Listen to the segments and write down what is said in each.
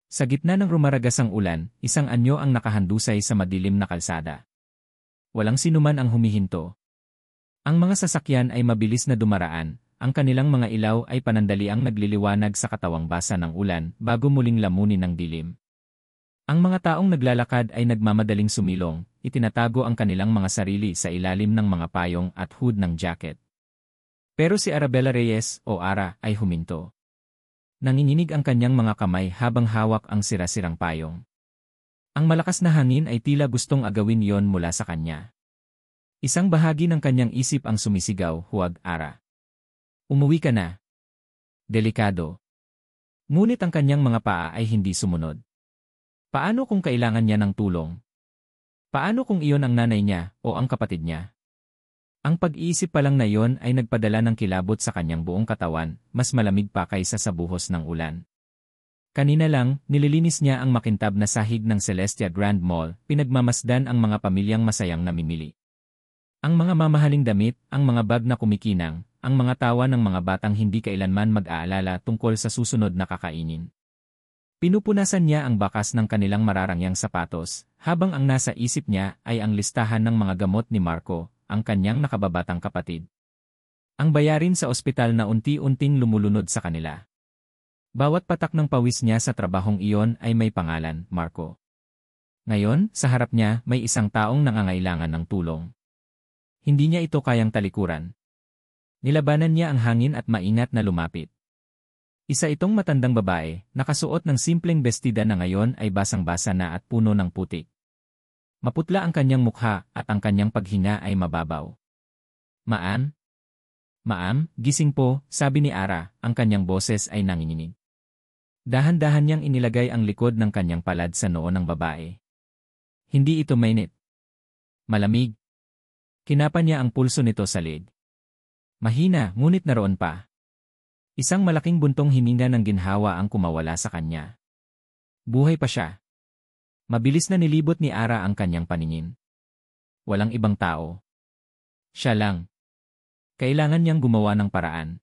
Sa gitna ng rumaragasang ulan, isang anyo ang nakahandusay sa madilim na kalsada. Walang sinuman ang humihinto. Ang mga sasakyan ay mabilis na dumaraan, ang kanilang mga ilaw ay panandaliang nagliliwanag sa katawang basa ng ulan bago muling lamunin ng dilim. Ang mga taong naglalakad ay nagmamadaling sumilong, itinatago ang kanilang mga sarili sa ilalim ng mga payong at hood ng jacket. Pero si Arabella Reyes o Ara ay huminto. Nanginginig ang kanyang mga kamay habang hawak ang sira-sirang payong. Ang malakas na hangin ay tila gustong agawin yon mula sa kanya. Isang bahagi ng kanyang isip ang sumisigaw, "Huwag, Ara. Umuwi ka na." Delikado. Ngunit ang kanyang mga paa ay hindi sumunod. Paano kung kailangan niya ng tulong? Paano kung iyon ang nanay niya o ang kapatid niya? Ang pag-iisip pa lang na iyon ay nagpadala ng kilabot sa kanyang buong katawan, mas malamig pa kaysa sa buhos ng ulan. Kanina lang, nililinis niya ang makintab na sahig ng Celestia Grand Mall, pinagmamasdan ang mga pamilyang masayang namimili. Ang mga mamahaling damit, ang mga bag na kumikinang, ang mga tawa ng mga batang hindi kailanman mag-aalala tungkol sa susunod na kakainin. Pinupunasan niya ang bakas ng kanilang mararangyang sapatos, habang ang nasa isip niya ay ang listahan ng mga gamot ni Marco, ang kanyang nakababatang kapatid. Ang bayarin sa ospital na unti-unting lumulunod sa kanila. Bawat patak ng pawis niya sa trabahong iyon ay may pangalan, Marco. Ngayon, sa harap niya may isang taong nangangailangan ng tulong. Hindi niya ito kayang talikuran. Nilabanan niya ang hangin at maingat na lumapit. Isa itong matandang babae, nakasuot ng simpleng bestida na ngayon ay basang-basa na at puno ng putik. Maputla ang kanyang mukha at ang kanyang paghinga ay mababaw. "Ma'am? Ma'am, gising po," sabi ni Ara, ang kanyang boses ay nanginginig. Dahan-dahan niyang inilagay ang likod ng kanyang palad sa noo ng babae. Hindi ito mainit. Malamig. Kinapa niya ang pulso nito sa leeg. Mahina, ngunit naroon pa. Isang malaking buntong hininga ng ginhawa ang kumawala sa kanya. Buhay pa siya. Mabilis na nilibot ni Ara ang kanyang paningin. Walang ibang tao. Siya lang. Kailangan niyang gumawa ng paraan.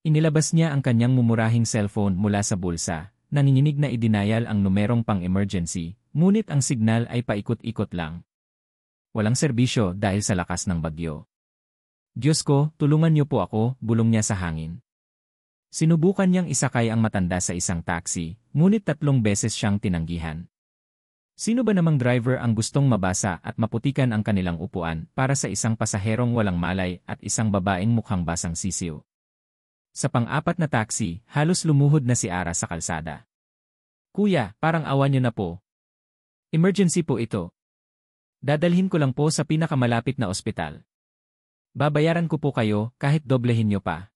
Inilabas niya ang kanyang mumurahing cellphone mula sa bulsa, nanginginig na idinayal ang numerong pang-emergency, ngunit ang signal ay paikot-ikot lang. Walang serbisyo dahil sa lakas ng bagyo. "Diyos ko, tulungan niyo po ako," bulong niya sa hangin. Sinubukan niyang isakay ang matanda sa isang taxi, ngunit 3 beses siyang tinanggihan. Sino ba namang driver ang gustong mabasa at maputikan ang kanilang upuan para sa isang pasaherong walang malay at isang babaeng mukhang basang sisiw? Sa pang-4 na taxi, halos lumuhod na si Ara sa kalsada. "Kuya, parang awa niyo na po. Emergency po ito. Dadalhin ko lang po sa pinakamalapit na ospital. Babayaran ko po kayo kahit doblehin niyo pa."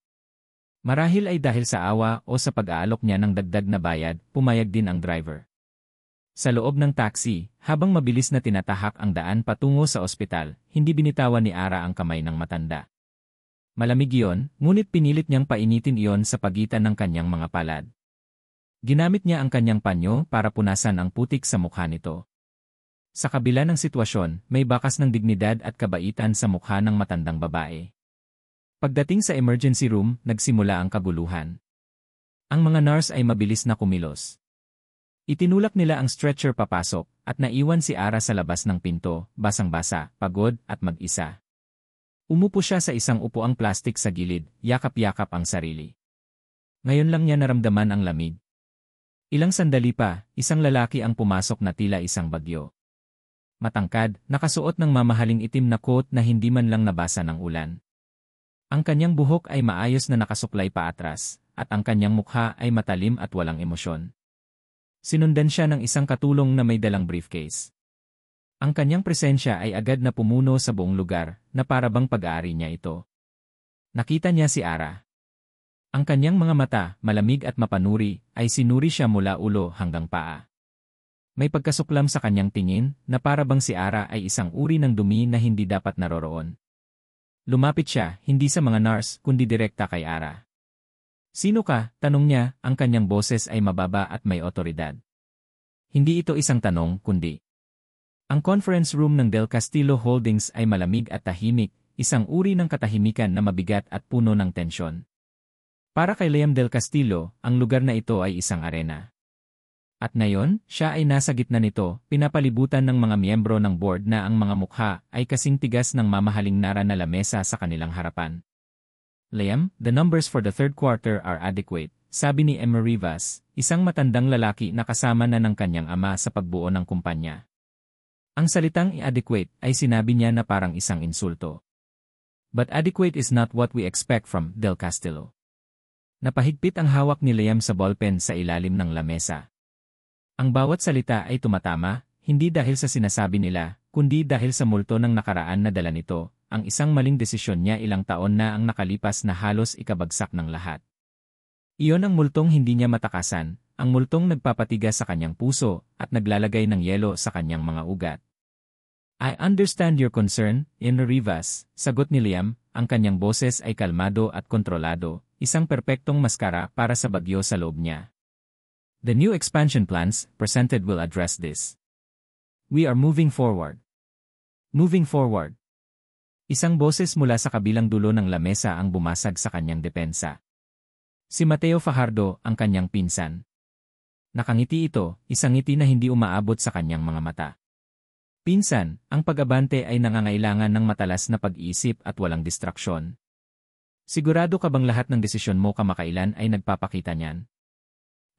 Marahil ay dahil sa awa o sa pag-aalok niya ng dagdag na bayad, pumayag din ang driver. Sa loob ng taxi, habang mabilis na tinatahak ang daan patungo sa ospital, hindi binitawan ni Ara ang kamay ng matanda. Malamig iyon, ngunit pinilit niyang painitin iyon sa pagitan ng kanyang mga palad. Ginamit niya ang kanyang panyo para punasan ang putik sa mukha nito. Sa kabila ng sitwasyon, may bakas ng dignidad at kabaitan sa mukha ng matandang babae. Pagdating sa emergency room, nagsimula ang kaguluhan. Ang mga nurse ay mabilis na kumilos. Itinulak nila ang stretcher papasok at naiwan si Ara sa labas ng pinto, basang-basa, pagod at mag-isa. Umupo siya sa isang upuang plastik sa gilid, yakap-yakap ang sarili. Ngayon lang niya naramdaman ang lamig. Ilang sandali pa, isang lalaki ang pumasok na tila isang bagyo. Matangkad, nakasuot ng mamahaling itim na coat na hindi man lang nabasa ng ulan. Ang kanyang buhok ay maayos na nakasuklay pa atras, at ang kanyang mukha ay matalim at walang emosyon. Sinundan siya ng isang katulong na may dalang briefcase. Ang kanyang presensya ay agad na pumuno sa buong lugar, na para bang pag-aari niya ito. Nakita niya si Ara. Ang kanyang mga mata, malamig at mapanuri, ay sinuri siya mula ulo hanggang paa. May pagkasuklam sa kanyang tingin, na para bang si Ara ay isang uri ng dumi na hindi dapat naroroon. Lumapit siya, hindi sa mga nurse, kundi direkta kay Ara. "Sino ka?" tanong niya, ang kanyang boses ay mababa at may otoridad. Hindi ito isang tanong, kundi. Ang conference room ng Del Castillo Holdings ay malamig at tahimik, isang uri ng katahimikan na mabigat at puno ng tensyon. Para kay Liam Del Castillo, ang lugar na ito ay isang arena. At ngayon, siya ay nasa gitna nito, pinapalibutan ng mga miyembro ng board na ang mga mukha ay kasing tigas ng mamahaling nara na lamesa sa kanilang harapan. Liam, the numbers for the third quarter are adequate, sabi ni Emma Rivas, isang matandang lalaki na kasama na ng kanyang ama sa pagbuo ng kumpanya. Ang salitang inadequate ay sinabi niya na parang isang insulto. But adequate is not what we expect from Del Castillo. Napahigpit ang hawak ni Liam sa ballpen sa ilalim ng lamesa. Ang bawat salita ay tumatama, hindi dahil sa sinasabi nila, kundi dahil sa multo ng nakaraan na dala nito, ang isang maling desisyon niya ilang taon na ang nakalipas na halos ikabagsak ng lahat. Iyon ang multong hindi niya matakasan, ang multong nagpapatigas sa kanyang puso at naglalagay ng yelo sa kanyang mga ugat. I understand your concern, Emma Rivas, sagot ni Liam, ang kanyang boses ay kalmado at kontrolado, isang perpektong maskara para sa bagyo sa loob niya. The new expansion plans presented will address this. We are moving forward. Moving forward. Isang boses mula sa kabilang dulo ng lamesa ang bumasag sa kanyang depensa. Si Mateo Fajardo, ang kanyang pinsan. Nakangiti ito, isang ngiti na hindi umaabot sa kanyang mga mata. Pinsan, ang pag-abante ay nangangailangan ng matalas na pag-iisip at walang distraksyon. Sigurado ka bang lahat ng desisyon mo kamakailan ay nagpapakita niyan?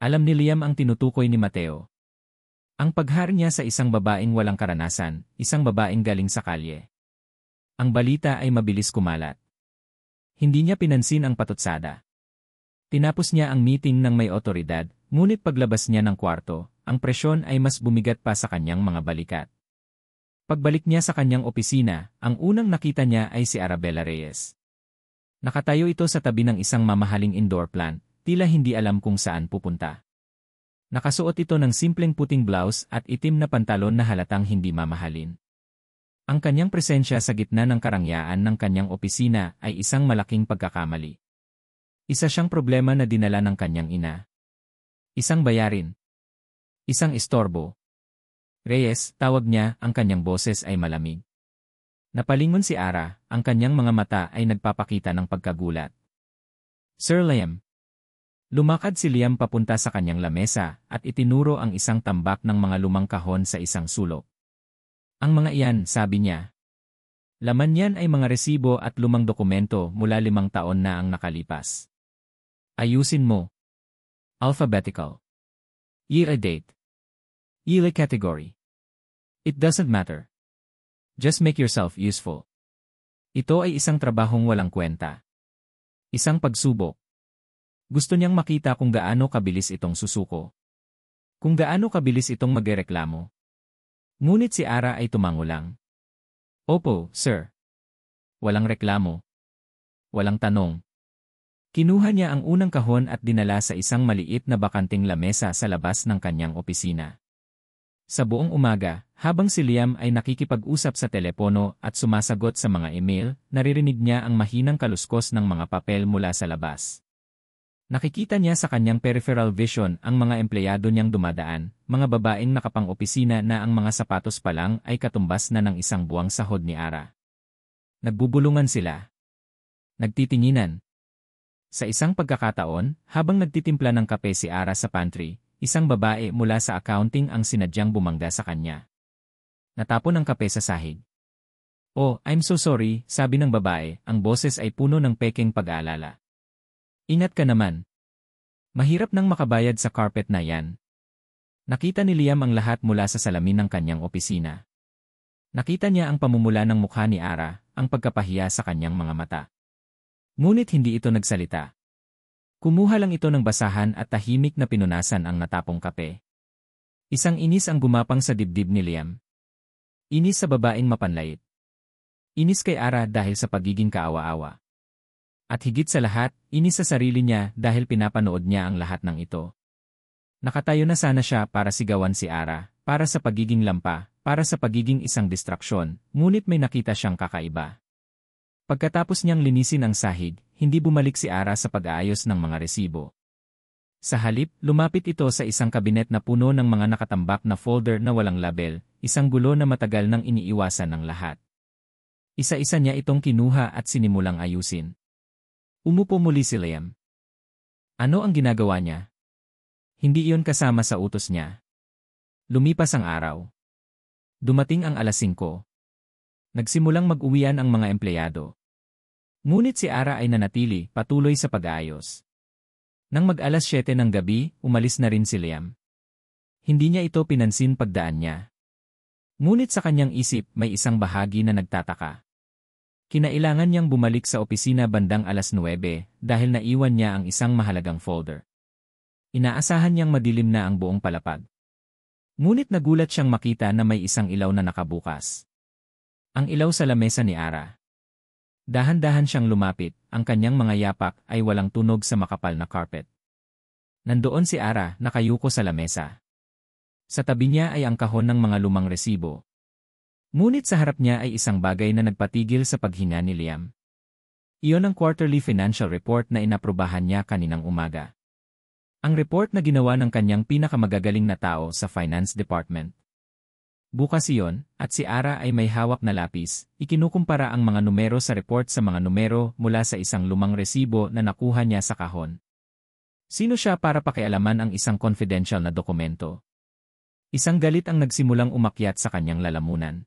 Alam ni Liam ang tinutukoy ni Mateo. Ang paghari niya sa isang babaeng walang karanasan, isang babaeng galing sa kalye. Ang balita ay mabilis kumalat. Hindi niya pinansin ang patutsada. Tinapos niya ang meeting ng may otoridad, ngunit paglabas niya ng kwarto, ang presyon ay mas bumigat pa sa kanyang mga balikat. Pagbalik niya sa kanyang opisina, ang unang nakita niya ay si Arabella Reyes. Nakatayo ito sa tabi ng isang mamahaling indoor plant, tila hindi alam kung saan pupunta. Nakasuot ito ng simpleng puting blouse at itim na pantalon na halatang hindi mamahalin. Ang kanyang presensya sa gitna ng karangyaan ng kanyang opisina ay isang malaking pagkakamali. Isa siyang problema na dinala ng kanyang ina. Isang bayarin. Isang istorbo. Reyes, tawag niya, ang kanyang boses ay malamig. Napalingon si Ara, ang kanyang mga mata ay nagpapakita ng pagkagulat. Sir Liam. Lumakad si Liam papunta sa kanyang lamesa at itinuro ang isang tambak ng mga lumang kahon sa isang sulok. Ang mga iyan, sabi niya. Laman niyan ay mga resibo at lumang dokumento mula 5 taon na ang nakalipas. Ayusin mo. Alphabetical. Year a date. Year category. It doesn't matter. Just make yourself useful. Ito ay isang trabahong walang kwenta. Isang pagsubok. Gusto niyang makita kung gaano kabilis itong susuko. Kung gaano kabilis itong magreklamo. Ngunit si Ara ay tumango lang. Opo, sir. Walang reklamo. Walang tanong. Kinuha niya ang unang kahon at dinala sa isang maliit na bakanting lamesa sa labas ng kanyang opisina. Sa buong umaga, habang si Liam ay nakikipag-usap sa telepono at sumasagot sa mga email, naririnig niya ang mahinang kaluskos ng mga papel mula sa labas. Nakikita niya sa kanyang peripheral vision ang mga empleyado niyang dumadaan, mga babaeng nakapang-opisina na ang mga sapatos pa lang ay katumbas na ng isang buwang sahod ni Ara. Nagbubulungan sila. Nagtitinginan. Sa isang pagkakataon, habang nagtitimpla ng kape si Ara sa pantry, isang babae mula sa accounting ang sinadyang bumangga sa kanya. Natapon ang kape sa sahig. Oh, I'm so sorry, sabi ng babae, ang boses ay puno ng pekeng pag-aalala. Ingat ka naman. Mahirap nang makabayad sa carpet na yan. Nakita ni Liam ang lahat mula sa salamin ng kanyang opisina. Nakita niya ang pamumula ng mukha ni Ara, ang pagkapahiya sa kanyang mga mata. Ngunit hindi ito nagsalita. Kumuha lang ito ng basahan at tahimik na pinunasan ang natapong kape. Isang inis ang gumapang sa dibdib ni Liam. Inis sa babaeng mapanlait. Inis kay Ara dahil sa pagiging kaawa-awa. At higit sa lahat, inis sa sarili niya dahil pinapanood niya ang lahat ng ito. Nakatayo na sana siya para sigawan si Ara, para sa pagiging lampa, para sa pagiging isang distraksyon, ngunit may nakita siyang kakaiba. Pagkatapos niyang linisin ang sahig, hindi bumalik si Ara sa pag-aayos ng mga resibo. Sa halip, lumapit ito sa isang kabinet na puno ng mga nakatambak na folder na walang label, isang gulo na matagal nang iniiwasan ng lahat. Isa-isa niya itong kinuha at sinimulang ayusin. Umupo muli si Liam. Ano ang ginagawa niya? Hindi iyon kasama sa utos niya. Lumipas ang araw. Dumating ang alas 5. Nagsimulang mag-uwian ang mga empleyado. Ngunit si Ara ay nanatili, patuloy sa pag-aayos. Nang mag-alas 7 ng gabi, umalis na rin si Liam. Hindi niya ito pinansin pagdaan niya. Ngunit sa kanyang isip, may isang bahagi na nagtataka. Kinailangan niyang bumalik sa opisina bandang alas 9 dahil naiwan niya ang isang mahalagang folder. Inaasahan niyang madilim na ang buong palapag. Ngunit nagulat siyang makita na may isang ilaw na nakabukas. Ang ilaw sa lamesa ni Ara. Dahan-dahan siyang lumapit, ang kanyang mga yapak ay walang tunog sa makapal na carpet. Nandoon si Ara, nakayuko sa lamesa. Sa tabi niya ay ang kahon ng mga lumang resibo. Ngunit sa harap niya ay isang bagay na nagpatigil sa paghinga ni Liam. Iyon ang quarterly financial report na inaprubahan niya kaninang umaga. Ang report na ginawa ng kanyang pinakamagagaling na tao sa finance department. Bukas iyon, at si Ara ay may hawak na lapis, ikinukumpara ang mga numero sa report sa mga numero mula sa isang lumang resibo na nakuha niya sa kahon. Sino siya para pakialaman ang isang confidential na dokumento? Isang galit ang nagsimulang umakyat sa kanyang lalamunan.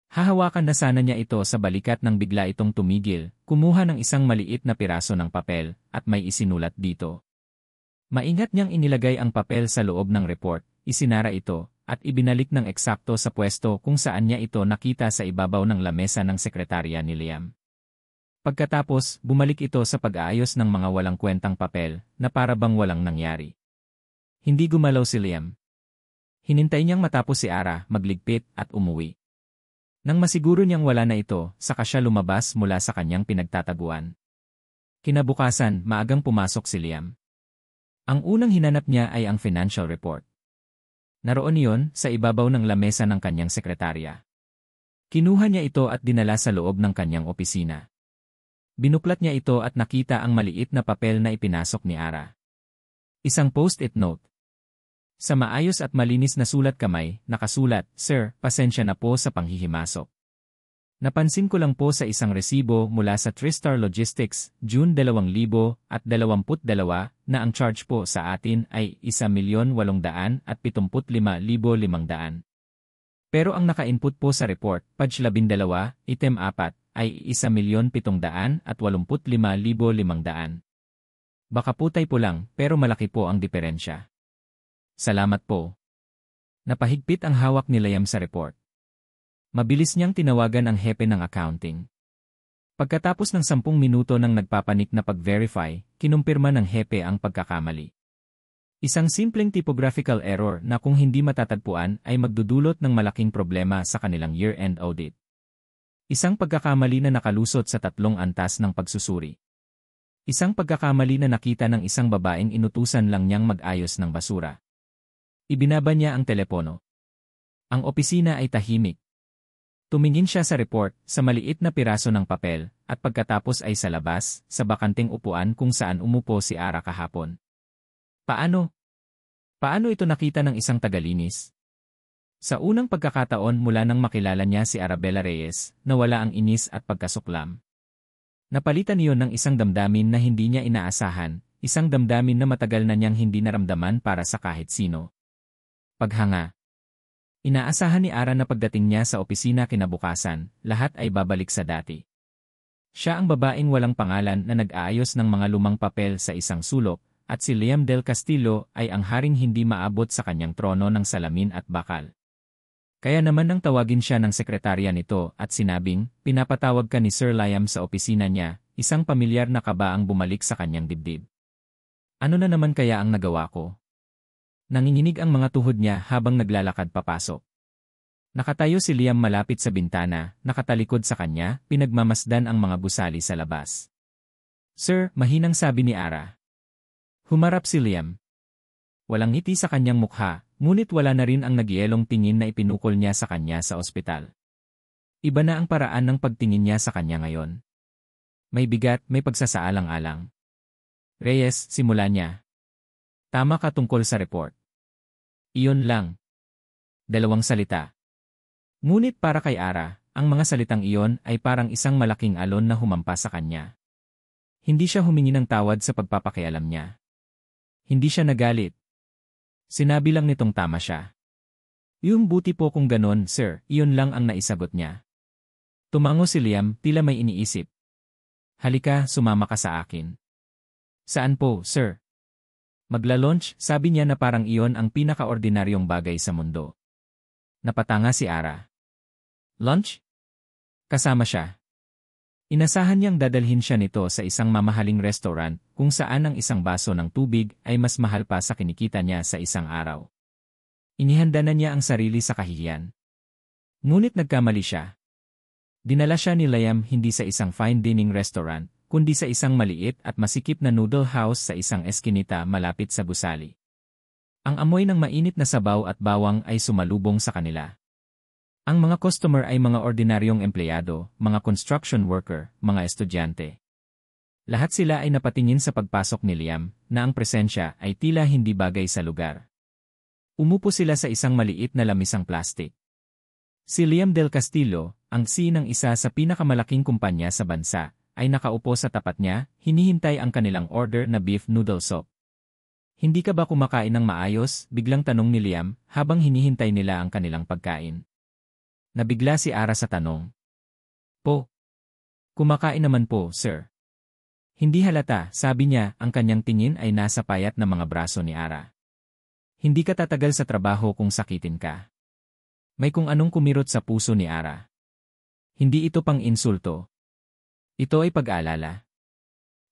Hahawakan na sana niya ito sa balikat nang bigla itong tumigil, kumuha ng isang maliit na piraso ng papel, at may isinulat dito. Maingat niyang inilagay ang papel sa loob ng report, isinara ito, at ibinalik ng eksakto sa pwesto kung saan niya ito nakita sa ibabaw ng lamesa ng sekretarya ni Liam. Pagkatapos, bumalik ito sa pag-aayos ng mga walang kwentang papel, na para bang walang nangyari. Hindi gumalaw si Liam. Hinintay niyang matapos si Ara, magligpit, at umuwi. Nang masiguro niyang wala na ito, saka siya lumabas mula sa kanyang pinagtataguan. Kinabukasan, maagang pumasok si Liam. Ang unang hinanap niya ay ang financial report. Naroon iyon sa ibabaw ng lamesa ng kanyang sekretarya. Kinuha niya ito at dinala sa loob ng kanyang opisina. Binuklat niya ito at nakita ang maliit na papel na ipinasok ni Ara. Isang post-it note. Sa maayos at malinis na sulat kamay, nakasulat, "Sir, pasensya na po sa panghihimasok. Napansin ko lang po sa isang resibo mula sa Tristar Logistics, June 2022, na ang charge po sa atin ay 1,875,500. Pero ang naka-input po sa report, page 12, item 4, ay 1,785,500. Baka putay po lang, pero malaki po ang diferensya. Salamat po." Napahigpit ang hawak ni Liam sa report. Mabilis niyang tinawagan ang hepe ng accounting. Pagkatapos ng 10 minuto ng nagpapanik na pag-verify, kinumpirma ng hepe ang pagkakamali. Isang simpleng typographical error na kung hindi matatagpuan ay magdudulot ng malaking problema sa kanilang year-end audit. Isang pagkakamali na nakalusot sa 3 antas ng pagsusuri. Isang pagkakamali na nakita ng isang babaeng inutusan lang niyang mag-ayos ng basura. Ibinaba niya ang telepono. Ang opisina ay tahimik. Tumingin siya sa report, sa maliit na piraso ng papel, at pagkatapos ay sa labas, sa bakanteng upuan kung saan umupo si Ara kahapon. Paano? Paano ito nakita ng isang tagalinis? Sa unang pagkakataon mula nang makilala niya si Arabella Reyes, nawala ang inis at pagkasuklam. Napalitan iyon ng isang damdamin na hindi niya inaasahan, isang damdamin na matagal na niyang hindi naramdaman para sa kahit sino. Paghanga. Inaasahan ni Ara na pagdating niya sa opisina kinabukasan, lahat ay babalik sa dati. Siya ang babaeng walang pangalan na nag-aayos ng mga lumang papel sa isang sulok, at si Liam Del Castillo ay ang haring hindi maabot sa kanyang trono ng salamin at bakal. Kaya naman nang tawagin siya ng sekretarya nito at sinabing, "Pinapatawag ka ni Sir Liam sa opisina niya," isang pamilyar na kaba ang bumalik sa kanyang dibdib. Ano na naman kaya ang nagawa ko? Nanginginig ang mga tuhod niya habang naglalakad papasok. Nakatayo si Liam malapit sa bintana, nakatalikod sa kanya, pinagmamasdan ang mga gusali sa labas. "Sir," mahinang sabi ni Ara. Humarap si Liam. Walang ngiti sa kanyang mukha, ngunit wala na rin ang nagyelong tingin na ipinukol niya sa kanya sa ospital. Iba na ang paraan ng pagtingin niya sa kanya ngayon. May bigat, may pagsasaalang-alang. "Reyes," simula niya. "Tama ka tungkol sa report. Iyon lang. 2 salita." Ngunit para kay Ara, ang mga salitang iyon ay parang isang malaking alon na humampas sa kanya. Hindi siya humingi ng tawad sa pagpapakialam niya. Hindi siya nagalit. Sinabi lang nitong tama siya. Yung buti po kung ganon, sir, iyon lang ang naisagot niya. Tumango si Liam, tila may iniisip. Halika, sumama ka sa akin. Saan po, sir? Magla-launch, sabi niya na parang iyon ang pinaka-ordinaryong bagay sa mundo. Napatanga si Ara. Lunch? Kasama siya. Inasahan niyang dadalhin siya nito sa isang mamahaling restaurant kung saan ang isang baso ng tubig ay mas mahal pa sa kinikita niya sa isang araw. Inihanda na niya ang sarili sa kahihiyan. Ngunit nagkamali siya. Dinala siya ni Liam hindi sa isang fine dining restaurant, kundi sa isang maliit at masikip na noodle house sa isang eskinita malapit sa gusali. Ang amoy ng mainit na sabaw at bawang ay sumalubong sa kanila. Ang mga customer ay mga ordinaryong empleyado, mga construction worker, mga estudyante. Lahat sila ay napatingin sa pagpasok ni Liam na ang presensya ay tila hindi bagay sa lugar. Umupo sila sa isang maliit na lamisang plastik. Si Liam Del Castillo, ang CEO ng isa sa pinakamalaking kumpanya sa bansa, ay nakaupo sa tapat niya, hinihintay ang kanilang order na beef noodle soup. Hindi ka ba kumakain ng maayos? Biglang tanong ni Liam habang hinihintay nila ang kanilang pagkain. Nabigla si Ara sa tanong. Po. Kumakain naman po, sir. Hindi halata, sabi niya, ang kanyang tingin ay nasa payat na mga braso ni Ara. Hindi ka tatagal sa trabaho kung sakitin ka. May kung anong kumirot sa puso ni Ara. Hindi ito pang insulto. Ito ay pag-aalala.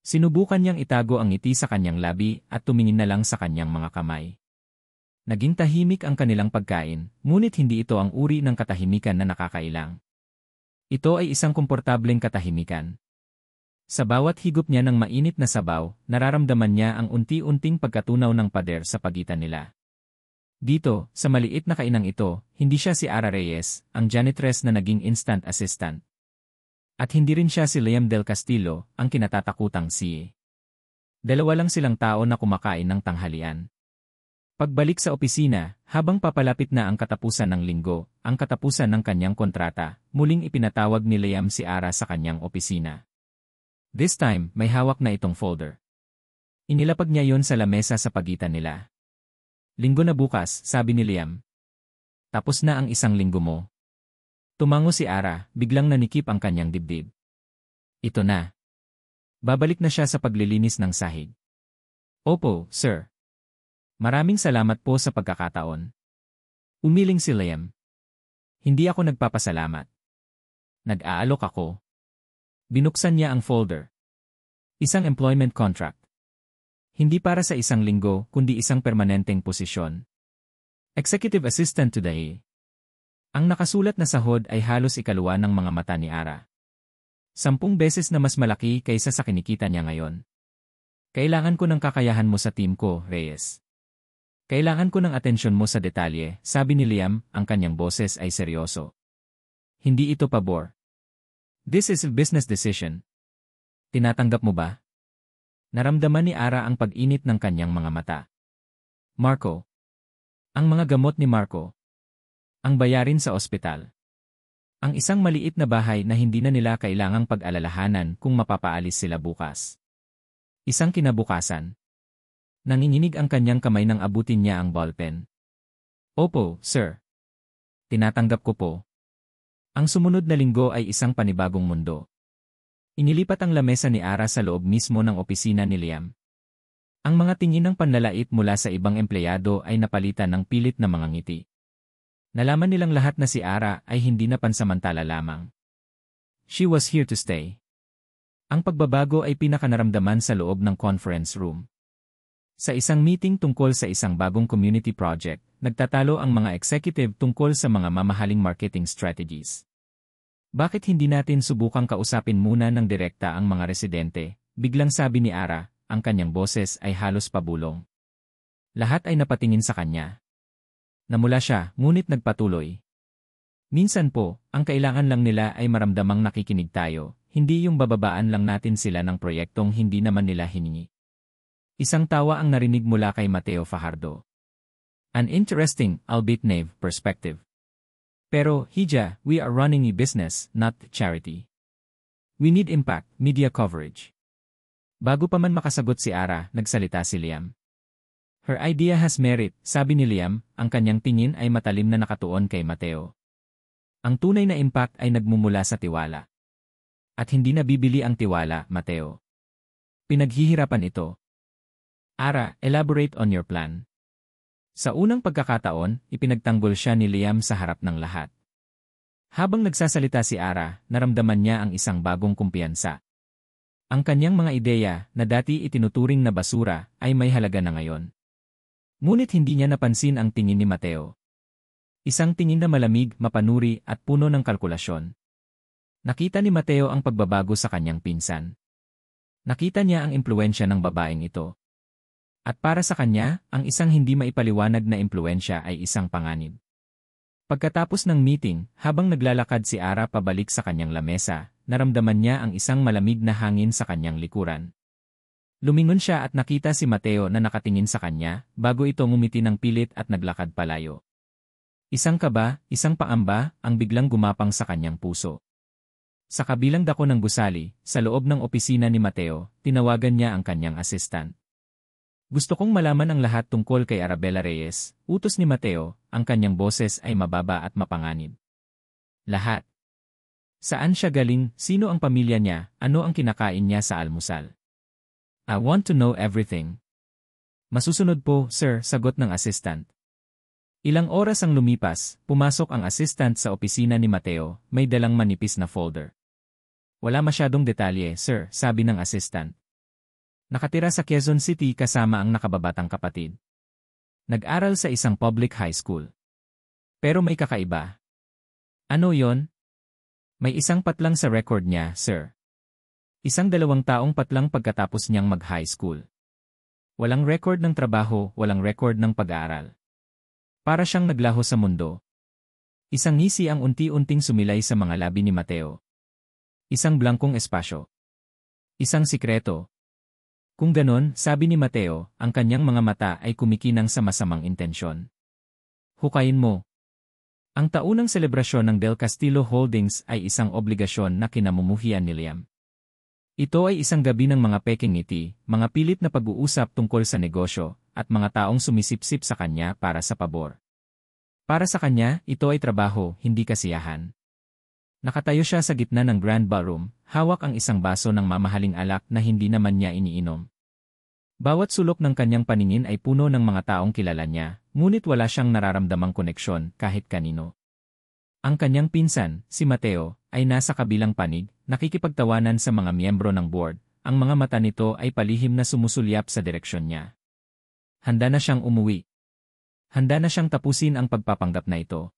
Sinubukan niyang itago ang ngiti sa kanyang labi at tumingin na lang sa kanyang mga kamay. Naging tahimik ang kanilang pagkain, ngunit hindi ito ang uri ng katahimikan na nakakailang. Ito ay isang komportableng katahimikan. Sa bawat higop niya ng mainit na sabaw, nararamdaman niya ang unti-unting pagkatunaw ng pader sa pagitan nila. Dito, sa maliit na kainang ito, hindi siya si Ara Reyes, ang janitress na naging instant assistant. At hindi rin siya si Liam Del Castillo, ang kinatatakutang CEO. Dalawa lang silang tao na kumakain ng tanghalian. Pagbalik sa opisina, habang papalapit na ang katapusan ng linggo, ang katapusan ng kanyang kontrata, muling ipinatawag ni Liam si Ara sa kanyang opisina. This time, may hawak na itong folder. Inilapag niya yon sa lamesa sa pagitan nila. Linggo na bukas, sabi ni Liam. Tapos na ang isang linggo mo. Tumango si Ara, biglang nanikip ang kanyang dibdib. Ito na. Babalik na siya sa paglilinis ng sahig. Opo, sir. Maraming salamat po sa pagkakataon. Umiling si Liam. Hindi ako nagpapasalamat. Nag-aalok ako. Binuksan niya ang folder. Isang employment contract. Hindi para sa isang linggo, kundi isang permanenteng posisyon. Executive Assistant today. Ang nakasulat na sahod ay halos ikalawa ng mga mata ni Ara. 10 beses na mas malaki kaysa sa kinikita niya ngayon. Kailangan ko ng kakayahan mo sa team ko, Reyes. Kailangan ko ng atensyon mo sa detalye, sabi ni Liam, ang kanyang boses ay seryoso. Hindi ito pabor. This is a business decision. Tinatanggap mo ba? Naramdaman ni Ara ang pag-init ng kanyang mga mata. Marco. Ang mga gamot ni Marco. Ang bayarin sa ospital. Ang isang maliit na bahay na hindi na nila kailangang pag-alalahanan kung mapapaalis sila bukas. Isang kinabukasan. Nanginginig ang kanyang kamay nang abutin niya ang ballpen. Opo, sir. Tinatanggap ko po. Ang sumunod na linggo ay isang panibagong mundo. Inilipat ang lamesa ni Ara sa loob mismo ng opisina ni Liam. Ang mga tingin ng panlalait mula sa ibang empleyado ay napalitan ng pilit na mga ngiti. Nalaman nilang lahat na si Ara ay hindi na pansamantala lamang. She was here to stay. Ang pagbabago ay pinakanaramdaman sa loob ng conference room. Sa isang meeting tungkol sa isang bagong community project, nagtatalo ang mga executive tungkol sa mga mamahaling marketing strategies. Bakit hindi natin subukang kausapin muna ng direkta ang mga residente? Biglang sabi ni Ara, ang kanyang boses ay halos pabulong. Lahat ay napatingin sa kanya. Namula siya, ngunit nagpatuloy. Minsan po, ang kailangan lang nila ay maramdamang nakikinig tayo, hindi yung bababaan lang natin sila ng proyektong hindi naman nila hiningi. Isang tawa ang narinig mula kay Mateo Fajardo. An interesting, albeit naive, perspective. Pero, Hija, we are running a business, not charity. We need impact, media coverage. Bago pa man makasagot si Ara, nagsalita si Liam. Her idea has merit, sabi ni Liam, ang kanyang tingin ay matalim na nakatuon kay Mateo. Ang tunay na impact ay nagmumula sa tiwala. At hindi nabibili ang tiwala, Mateo. Pinaghihirapan ito. Ara, elaborate on your plan. Sa unang pagkakataon, ipinagtanggol siya ni Liam sa harap ng lahat. Habang nagsasalita si Ara, naramdaman niya ang isang bagong kumpiyansa. Ang kanyang mga ideya, na dati itinuturing na basura, ay may halaga na ngayon. Ngunit hindi niya napansin ang tingin ni Mateo. Isang tingin na malamig, mapanuri at puno ng kalkulasyon. Nakita ni Mateo ang pagbabago sa kanyang pinsan. Nakita niya ang impluwensya ng babaeng ito. At para sa kanya, ang isang hindi maipaliwanag na impluwensya ay isang panganib. Pagkatapos ng meeting, habang naglalakad si Ara pabalik sa kanyang lamesa, naramdaman niya ang isang malamig na hangin sa kanyang likuran. Lumingon siya at nakita si Mateo na nakatingin sa kanya, bago ito ngumiti ng pilit at naglakad palayo. Isang kaba, isang paamba, ang biglang gumapang sa kanyang puso. Sa kabilang dako ng gusali, sa loob ng opisina ni Mateo, tinawagan niya ang kanyang assistant. Gusto kong malaman ang lahat tungkol kay Arabella Reyes, utos ni Mateo, ang kanyang boses ay mababa at mapanganib. Lahat. Saan siya galing, sino ang pamilya niya, ano ang kinakain niya sa almusal? I want to know everything. Masusunod po, sir, sagot ng assistant. Ilang oras ang lumipas, pumasok ang assistant sa opisina ni Mateo, may dalang manipis na folder. Wala masyadong detalye, sir, sabi ng assistant. Nakatira sa Quezon City kasama ang nakababatang kapatid. Nag-aral sa isang public high school. Pero may kakaiba. Ano yon? May isang patlang sa record niya, sir. Isang 2 taong patlang pagkatapos niyang mag-high school. Walang record ng trabaho, walang record ng pag-aaral. Para siyang naglaho sa mundo. Isang ngisi ang unti-unting sumilay sa mga labi ni Mateo. Isang blankong espasyo. Isang sikreto. Kung ganon, sabi ni Mateo, ang kanyang mga mata ay kumikinang sa masamang intensyon. Hukayin mo. Ang taunang selebrasyon ng Del Castillo Holdings ay isang obligasyon na kinamumuhian ni Liam. Ito ay isang gabi ng mga peking ngiti, mga pilit na pag-uusap tungkol sa negosyo, at mga taong sumisipsip sa kanya para sa pabor. Para sa kanya, ito ay trabaho, hindi kasiyahan. Nakatayo siya sa gitna ng grand ballroom, hawak ang isang baso ng mamahaling alak na hindi naman niya iniinom. Bawat sulok ng kanyang paningin ay puno ng mga taong kilala niya, ngunit wala siyang nararamdamang koneksyon kahit kanino. Ang kanyang pinsan, si Mateo, ay nasa kabilang panig, nakikipagtawanan sa mga miyembro ng board, ang mga mata nito ay palihim na sumusulyap sa direksyon niya. Handa na siyang umuwi. Handa na siyang tapusin ang pagpapanggap na ito.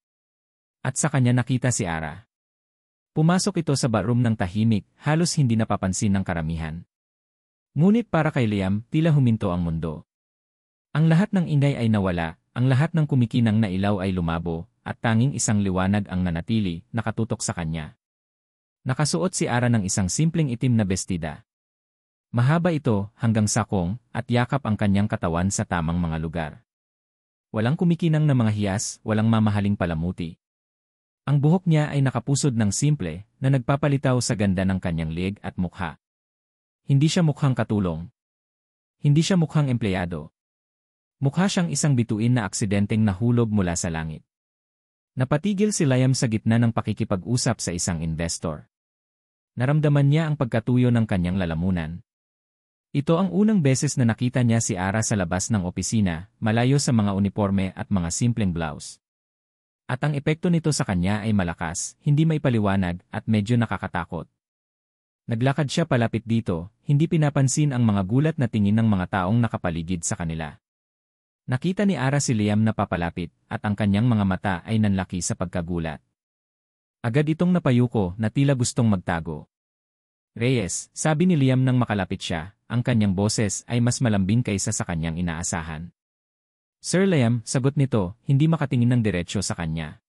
At sa kanya nakita si Ara. Pumasok ito sa ballroom ng tahimik, halos hindi napapansin ng karamihan. Ngunit para kay Liam, tila huminto ang mundo. Ang lahat ng ingay ay nawala, ang lahat ng kumikinang na ilaw ay lumabo, at tanging isang liwanag ang nanatili, nakatutok sa kanya. Nakasuot si Ara ng isang simpleng itim na bestida. Mahaba ito, hanggang sakong, at yakap ang kanyang katawan sa tamang mga lugar. Walang kumikinang na mga hiyas, walang mamahaling palamuti. Ang buhok niya ay nakapusod ng simple, na nagpapalitaw sa ganda ng kanyang liig at mukha. Hindi siya mukhang katulong. Hindi siya mukhang empleyado. Mukha siyang isang bituin na aksidenteng nahulog mula sa langit. Napatigil si Liam sa gitna ng pakikipag-usap sa isang investor. Naramdaman niya ang pagkatuyo ng kanyang lalamunan. Ito ang unang beses na nakita niya si Ara sa labas ng opisina, malayo sa mga uniforme at mga simpleng blouse. At ang epekto nito sa kanya ay malakas, hindi maipaliwanag at medyo nakakatakot. Naglakad siya palapit dito, hindi pinapansin ang mga gulat na tingin ng mga taong nakapaligid sa kanila. Nakita ni Ara si Liam na papalapit, at ang kanyang mga mata ay nanlaki sa pagkagulat. Agad itong napayuko na tila gustong magtago. Reyes, sabi ni Liam nang makalapit siya, ang kanyang boses ay mas malambing kaysa sa kanyang inaasahan. Sir Liam, sagot nito, hindi makatingin ng diretsyo sa kanya.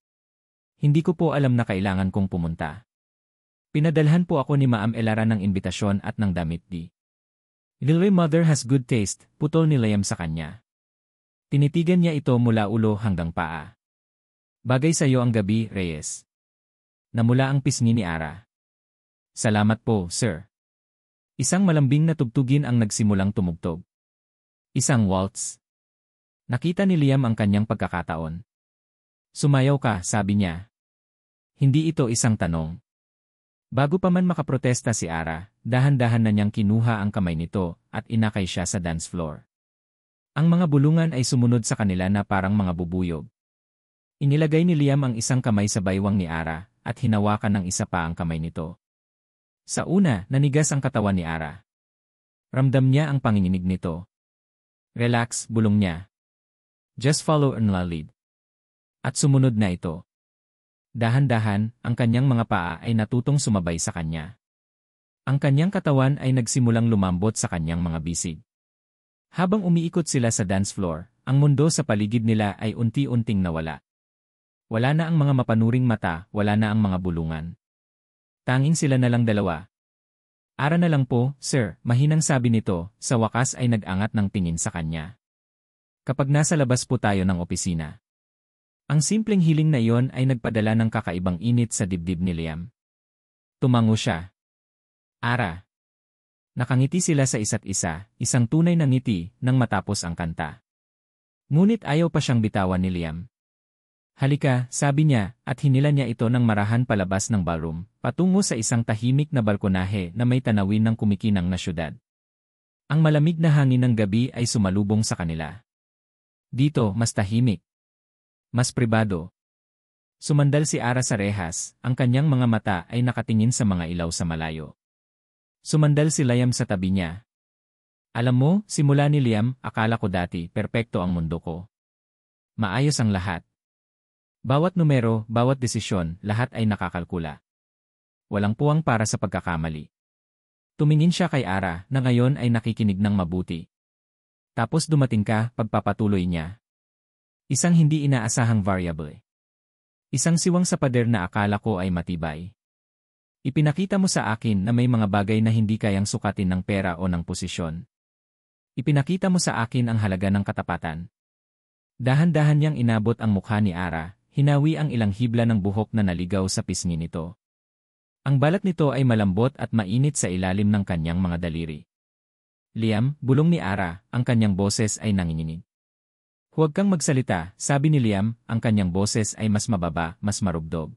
Hindi ko po alam na kailangan kong pumunta. Pinadalhan po ako ni Ma'am Elara ng imbitasyon at ng damit di. Lily Mother has good taste, putol ni Liam sa kanya. Tinitigan niya ito mula ulo hanggang paa. Bagay sa iyo ang gabi, Reyes. Namula ang pisngi ni Ara. Salamat po, sir. Isang malambing na tugtugin ang nagsimulang tumugtog. Isang waltz. Nakita ni Liam ang kanyang pagkakataon. Sumayaw ka, sabi niya. Hindi ito isang tanong. Bago pa man makaprotesta si Ara, dahan-dahan na niyang kinuha ang kamay nito at inakay siya sa dance floor. Ang mga bulungan ay sumunod sa kanila na parang mga bubuyog. Inilagay ni Liam ang isang kamay sa baywang ni Ara at hinawakan ng isa pa ang kamay nito. Sa una, nanigas ang katawan ni Ara. Ramdam niya ang panginginig nito. Relax, bulong niya. Just follow and lead. At sumunod na ito. Dahan-dahan, ang kanyang mga paa ay natutong sumabay sa kanya. Ang kanyang katawan ay nagsimulang lumambot sa kanyang mga bisig. Habang umiikot sila sa dance floor, ang mundo sa paligid nila ay unti-unting nawala. Wala na ang mga mapanuring mata, wala na ang mga bulungan. Tanging sila na lang dalawa. Ara na lang po, sir, mahinang sabi nito, sa wakas ay nag-angat ng tingin sa kanya. Kapag nasa labas po tayo ng opisina. Ang simpleng hiling na iyon ay nagpadala ng kakaibang init sa dibdib ni Liam. Tumango siya. Ara. Nakangiti sila sa isa't isa, isang tunay na ngiti, nang matapos ang kanta. Ngunit ayaw pa siyang bitawan ni Liam. Halika, sabi niya, at hinila niya ito ng marahan palabas ng ballroom, patungo sa isang tahimik na balkonahe na may tanawin ng kumikinang na syudad. Ang malamig na hangin ng gabi ay sumalubong sa kanila. Dito, mas tahimik. Mas pribado. Sumandal si Ara sa rehas, ang kanyang mga mata ay nakatingin sa mga ilaw sa malayo. Sumandal si Liam sa tabi niya. Alam mo, simula ni Liam, akala ko dati, perpekto ang mundo ko. Maayos ang lahat. Bawat numero, bawat desisyon, lahat ay nakakalkula. Walang puwang para sa pagkakamali. Tumingin siya kay Ara na ngayon ay nakikinig ng mabuti. Tapos dumating ka, pagpapatuloy niya. Isang hindi inaasahang variable. Isang siwang sa pader na akala ko ay matibay. Ipinakita mo sa akin na may mga bagay na hindi kayang sukatin ng pera o ng posisyon. Ipinakita mo sa akin ang halaga ng katapatan. Dahan-dahan niyang inabot ang mukha ni Ara, hinawi ang ilang hibla ng buhok na naligaw sa pisngi nito. Ang balat nito ay malambot at mainit sa ilalim ng kanyang mga daliri. Liam, bulong ni Ara, ang kanyang boses ay nanginginig. Huwag kang magsalita, sabi ni Liam, ang kanyang boses ay mas mababa, mas marugdog.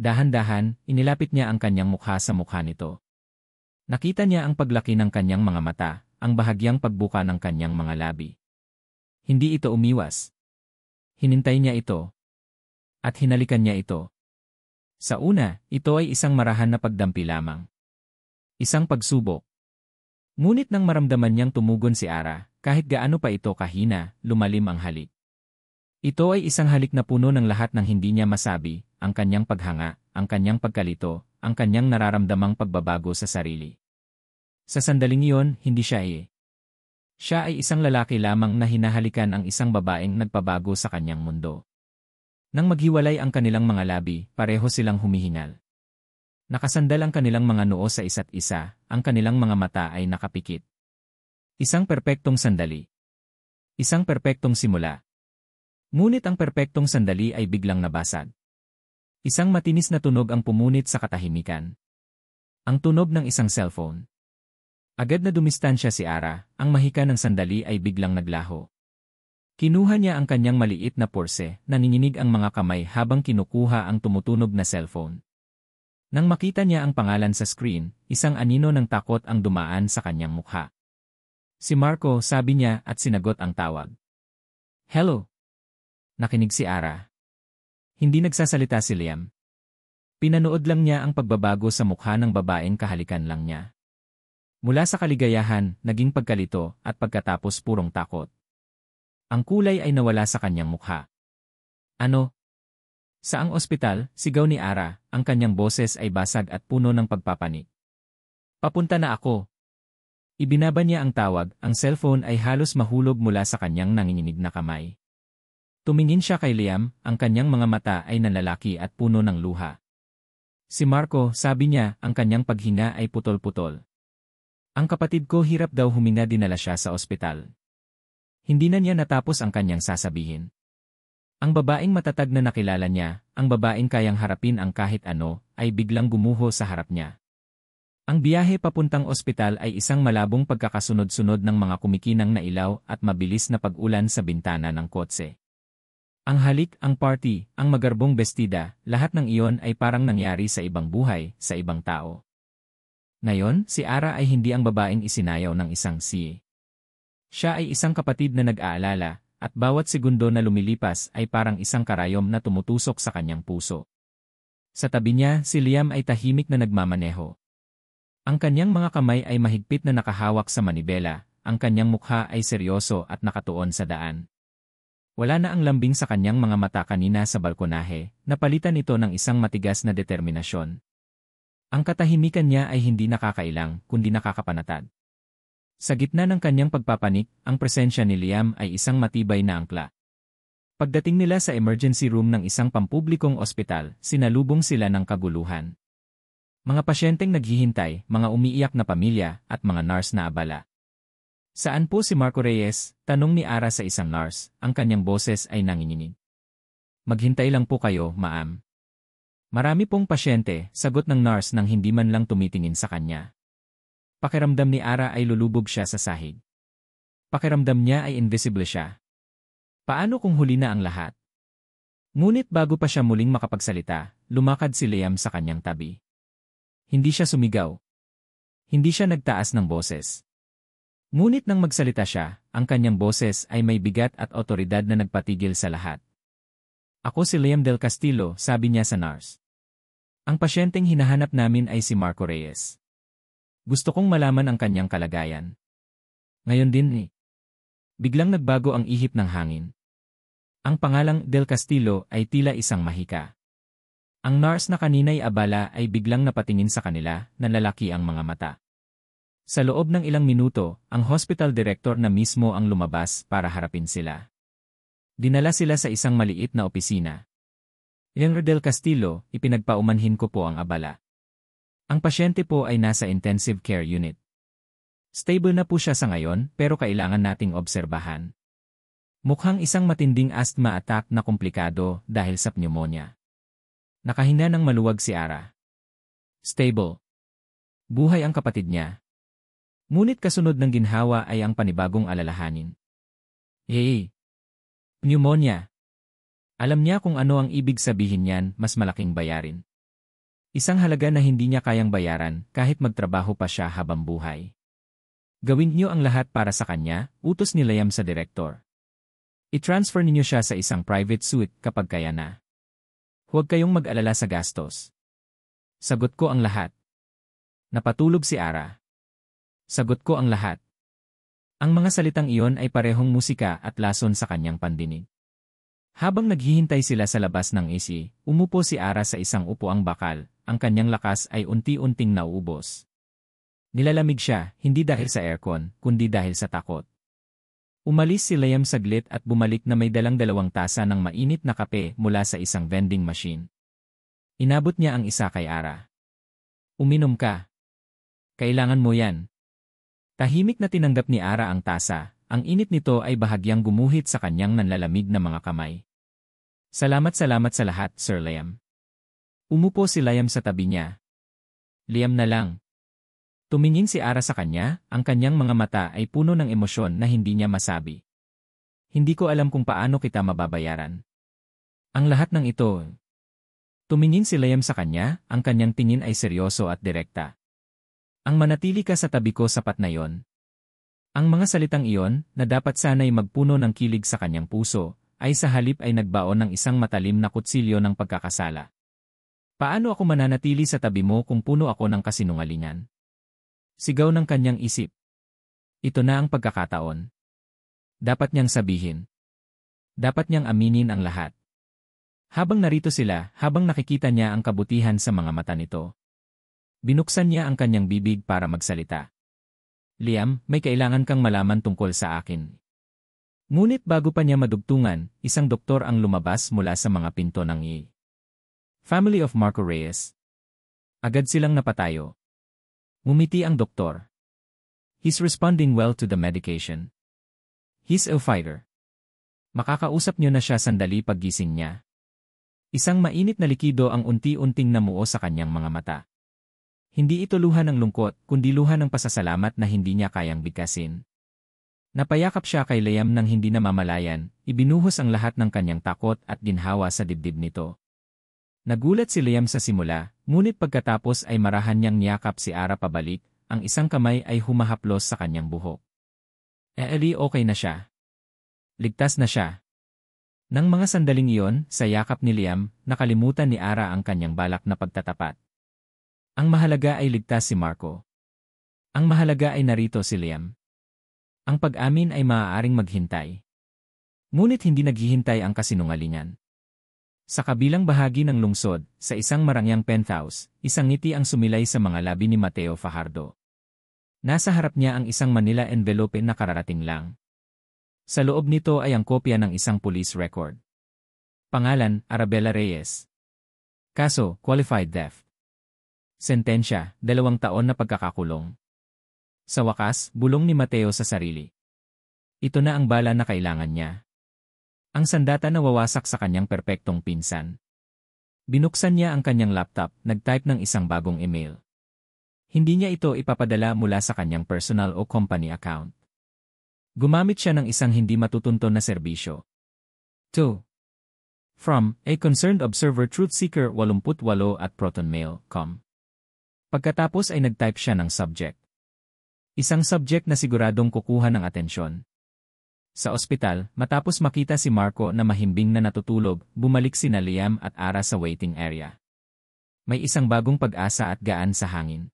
Dahan-dahan, inilapit niya ang kanyang mukha sa mukha nito. Nakita niya ang paglaki ng kanyang mga mata, ang bahagyang pagbuka ng kanyang mga labi. Hindi ito umiwas. Hinintay niya ito. At hinalikan niya ito. Sa una, ito ay isang marahan na pagdampi lamang. Isang pagsubok. Ngunit nang maramdaman niyang tumugon si Ara, kahit gaano pa ito kahina, lumalim ang halik. Ito ay isang halik na puno ng lahat ng hindi niya masabi, ang kanyang paghanga, ang kanyang pagkalito, ang kanyang nararamdamang pagbabago sa sarili. Sa sandaling iyon, hindi siya Siya ay isang lalaki lamang na hinahalikan ang isang babaeng nagpabago sa kanyang mundo. Nang maghiwalay ang kanilang mga labi, pareho silang humihingal. Nakasandal ang kanilang mga noo sa isa't isa, ang kanilang mga mata ay nakapikit. Isang perpektong sandali. Isang perpektong simula. Ngunit ang perpektong sandali ay biglang nabasag. Isang matinis na tunog ang pumunit sa katahimikan. Ang tunog ng isang cellphone. Agad na dumistansya si Ara, ang mahika ng sandali ay biglang naglaho. Kinuha niya ang kanyang maliit na porse, nanginginig ang mga kamay habang kinukuha ang tumutunog na cellphone. Nang makita niya ang pangalan sa screen, isang anino ng takot ang dumaan sa kanyang mukha. Si Marco, sabi niya at sinagot ang tawag. Hello? Nakinig si Ara. Hindi nagsasalita si Liam. Pinanood lang niya ang pagbabago sa mukha ng babaeng kahalikan lang niya. Mula sa kaligayahan, naging pagkalito at pagkatapos purong takot. Ang kulay ay nawala sa kanyang mukha. Ano? Saang ospital, sigaw ni Ara, ang kanyang boses ay basag at puno ng pagpapanik. Papunta na ako. Ibinaba niya ang tawag, ang cellphone ay halos mahulog mula sa kanyang nanginginig na kamay. Tumingin siya kay Liam, ang kanyang mga mata ay nanlalaki at puno ng luha. Si Marco, sabi niya, ang kanyang paghinga ay putol-putol. Ang kapatid ko hirap daw huminga, dinala siya sa ospital. Hindi na niya natapos ang kanyang sasabihin. Ang babaeng matatag na nakilala niya, ang babaeng kayang harapin ang kahit ano, ay biglang gumuho sa harap niya. Ang biyahe papuntang ospital ay isang malabong pagkakasunod-sunod ng mga kumikinang na ilaw at mabilis na pag-ulan sa bintana ng kotse. Ang halik, ang party, ang magarbong bestida, lahat ng iyon ay parang nangyari sa ibang buhay, sa ibang tao. Ngayon, si Ara ay hindi ang babaeng isinayaw ng isang siye. Siya ay isang kapatid na nag-aalala, at bawat segundo na lumilipas ay parang isang karayom na tumutusok sa kanyang puso. Sa tabi niya, si Liam ay tahimik na nagmamaneho. Ang kanyang mga kamay ay mahigpit na nakahawak sa manibela, ang kanyang mukha ay seryoso at nakatuon sa daan. Wala na ang lambing sa kanyang mga mata kanina sa balkonahe, napalitan ito ng isang matigas na determinasyon. Ang katahimikan niya ay hindi nakakailang, kundi nakakapanatag. Sa gitna ng kanyang pagpapanik, ang presensya ni Liam ay isang matibay na angkla. Pagdating nila sa emergency room ng isang pampublikong ospital, sinalubong sila ng kaguluhan. Mga pasyenteng naghihintay, mga umiiyak na pamilya, at mga nurse na abala. Saan po si Marco Reyes? Tanong ni Ara sa isang nurse, ang kanyang boses ay nanginginig. Maghintay lang po kayo, ma'am. Marami pong pasyente, sagot ng nurse nang hindi man lang tumitingin sa kanya. Pakiramdam ni Ara ay lulubog siya sa sahig. Pakiramdam niya ay invisible siya. Paano kung huli na ang lahat? Ngunit bago pa siya muling makapagsalita, lumakad si Liam sa kanyang tabi. Hindi siya sumigaw. Hindi siya nagtaas ng boses. Ngunit nang magsalita siya, ang kanyang boses ay may bigat at otoridad na nagpatigil sa lahat. Ako si Liam del Castillo, sabi niya sa nurse. Ang pasyenteng hinahanap namin ay si Marco Reyes. Gusto kong malaman ang kanyang kalagayan. Ngayon din biglang nagbago ang ihip ng hangin. Ang pangalang del Castillo ay tila isang mahika. Ang nurse na kanina'y abala ay biglang napatingin sa kanila, nalalaki ang mga mata. Sa loob ng ilang minuto, ang hospital director na mismo ang lumabas para harapin sila. Dinala sila sa isang maliit na opisina. Yang del Castillo, ipinagpaumanhin ko po ang abala. Ang pasyente po ay nasa intensive care unit. Stable na po siya sa ngayon pero kailangan nating obserbahan. Mukhang isang matinding asthma attack na komplikado dahil sa pneumonia. Nakahinga ng maluwag si Ara. Stable. Buhay ang kapatid niya. Ngunit kasunod ng ginhawa ay ang panibagong alalahanin. Hey! Pneumonia. Alam niya kung ano ang ibig sabihin niyan, mas malaking bayarin. Isang halaga na hindi niya kayang bayaran kahit magtrabaho pa siya habang buhay. Gawin niyo ang lahat para sa kanya, utos ni Liam sa direktor. I-transfer ninyo siya sa isang private suite kapag kaya na. Huwag kayong mag-alala sa gastos. Sagot ko ang lahat. Napatulog si Ara. Sagot ko ang lahat. Ang mga salitang iyon ay parehong musika at lason sa kanyang pandinig. Habang naghihintay sila sa labas ng AC, umupo si Ara sa isang upuang bakal, ang kanyang lakas ay unti-unting nauubos. Nilalamig siya, hindi dahil sa aircon, kundi dahil sa takot. Umalis si Liam saglit at bumalik na may dalang 2 tasa ng mainit na kape mula sa isang vending machine. Inabot niya ang isa kay Ara. Uminom ka. Kailangan mo yan. Tahimik na tinanggap ni Ara ang tasa, ang init nito ay bahagyang gumuhit sa kanyang nanlalamig na mga kamay. Salamat sa lahat, Sir Liam. Umupo si Liam sa tabi niya. Liam na lang. Tumingin si Ara sa kanya, ang kanyang mga mata ay puno ng emosyon na hindi niya masabi. Hindi ko alam kung paano kita mababayaran. Ang lahat ng ito. Tumingin si Liam sa kanya, ang kanyang tingin ay seryoso at direkta. Ang manatili ka sa tabi ko sapat na yon. Ang mga salitang iyon, na dapat sana'y magpuno ng kilig sa kanyang puso, ay sa halip ay nagbaon ng isang matalim na kutsilyo ng pagkakasala. Paano ako mananatili sa tabi mo kung puno ako ng kasinungalingan? Sigaw ng kanyang isip. Ito na ang pagkakataon. Dapat niyang sabihin. Dapat niyang aminin ang lahat. Habang narito sila, habang nakikita niya ang kabutihan sa mga mata nito, binuksan niya ang kanyang bibig para magsalita. Liam, may kailangan kang malaman tungkol sa akin. Ngunit bago pa niya madugtungan, isang doktor ang lumabas mula sa mga pinto ng Family of Marco Reyes. Agad silang napatayo. Ngumiti ang doktor. He's responding well to the medication. He's a fighter. Makakausap niyo na siya sandali paggising niya. Isang mainit na likido ang unti-unting namuo sa kanyang mga mata. Hindi ito luha ng lungkot, kundi luha ng pasasalamat na hindi niya kayang bigkasin. Napayakap siya kay Liam nang hindi namamalayan, ibinuhos ang lahat ng kanyang takot at ginhawa sa dibdib nito. Nagulat si Liam sa simula, ngunit pagkatapos ay marahan niyang niyakap si Ara pabalik, ang isang kamay ay humahaplos sa kanyang buhok. Eli, okay na siya. Ligtas na siya. Nang mga sandaling iyon, sa yakap ni Liam, nakalimutan ni Ara ang kanyang balak na pagtatapat. Ang mahalaga ay ligtas si Marco. Ang mahalaga ay narito si Liam. Ang pag-amin ay maaaring maghintay. Ngunit hindi naghihintay ang kasinungalingan. Sa kabilang bahagi ng lungsod, sa isang marangyang penthouse, isang ngiti ang sumilay sa mga labi ni Mateo Fajardo. Nasa harap niya ang isang Manila envelope na kararating lang. Sa loob nito ay ang kopya ng isang police record. Pangalan, Arabella Reyes. Kaso, qualified theft. Sentensya, 2 taon na pagkakakulong. Sa wakas, bulong ni Mateo sa sarili. Ito na ang bala na kailangan niya. Ang sandata na wawasak sa kanyang perpektong pinsan. Binuksan niya ang kanyang laptop, nag-type ng isang bagong email. Hindi niya ito ipapadala mula sa kanyang personal o company account. Gumamit siya ng isang hindi matutunton na serbisyo. 2. From, a concerned observer truth seeker 88 at protonmail.com. Pagkatapos ay nag-type siya ng subject. Isang subject na siguradong kukuha ng atensyon. Sa ospital, matapos makita si Marco na mahimbing na natutulog, bumalik sina Liam at Ara sa waiting area. May isang bagong pag-asa at gaan sa hangin.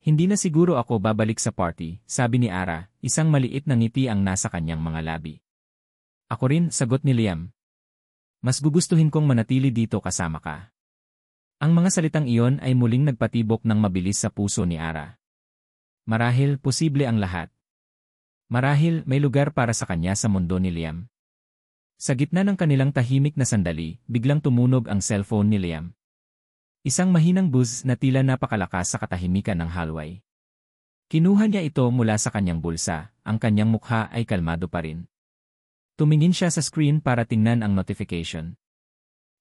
Hindi na siguro ako babalik sa party, sabi ni Ara, isang maliit na ngiti ang nasa kanyang mga labi. Ako rin, sagot ni Liam. Mas gugustuhin kong manatili dito kasama ka. Ang mga salitang iyon ay muling nagpatibok ng mabilis sa puso ni Ara. Marahil, posible ang lahat. Marahil, may lugar para sa kanya sa mundo ni Liam. Sa gitna ng kanilang tahimik na sandali, biglang tumunog ang cellphone ni Liam. Isang mahinang buzz na tila napakalakas sa katahimikan ng hallway. Kinuha niya ito mula sa kanyang bulsa, ang kanyang mukha ay kalmado pa rin. Tumingin siya sa screen para tingnan ang notification.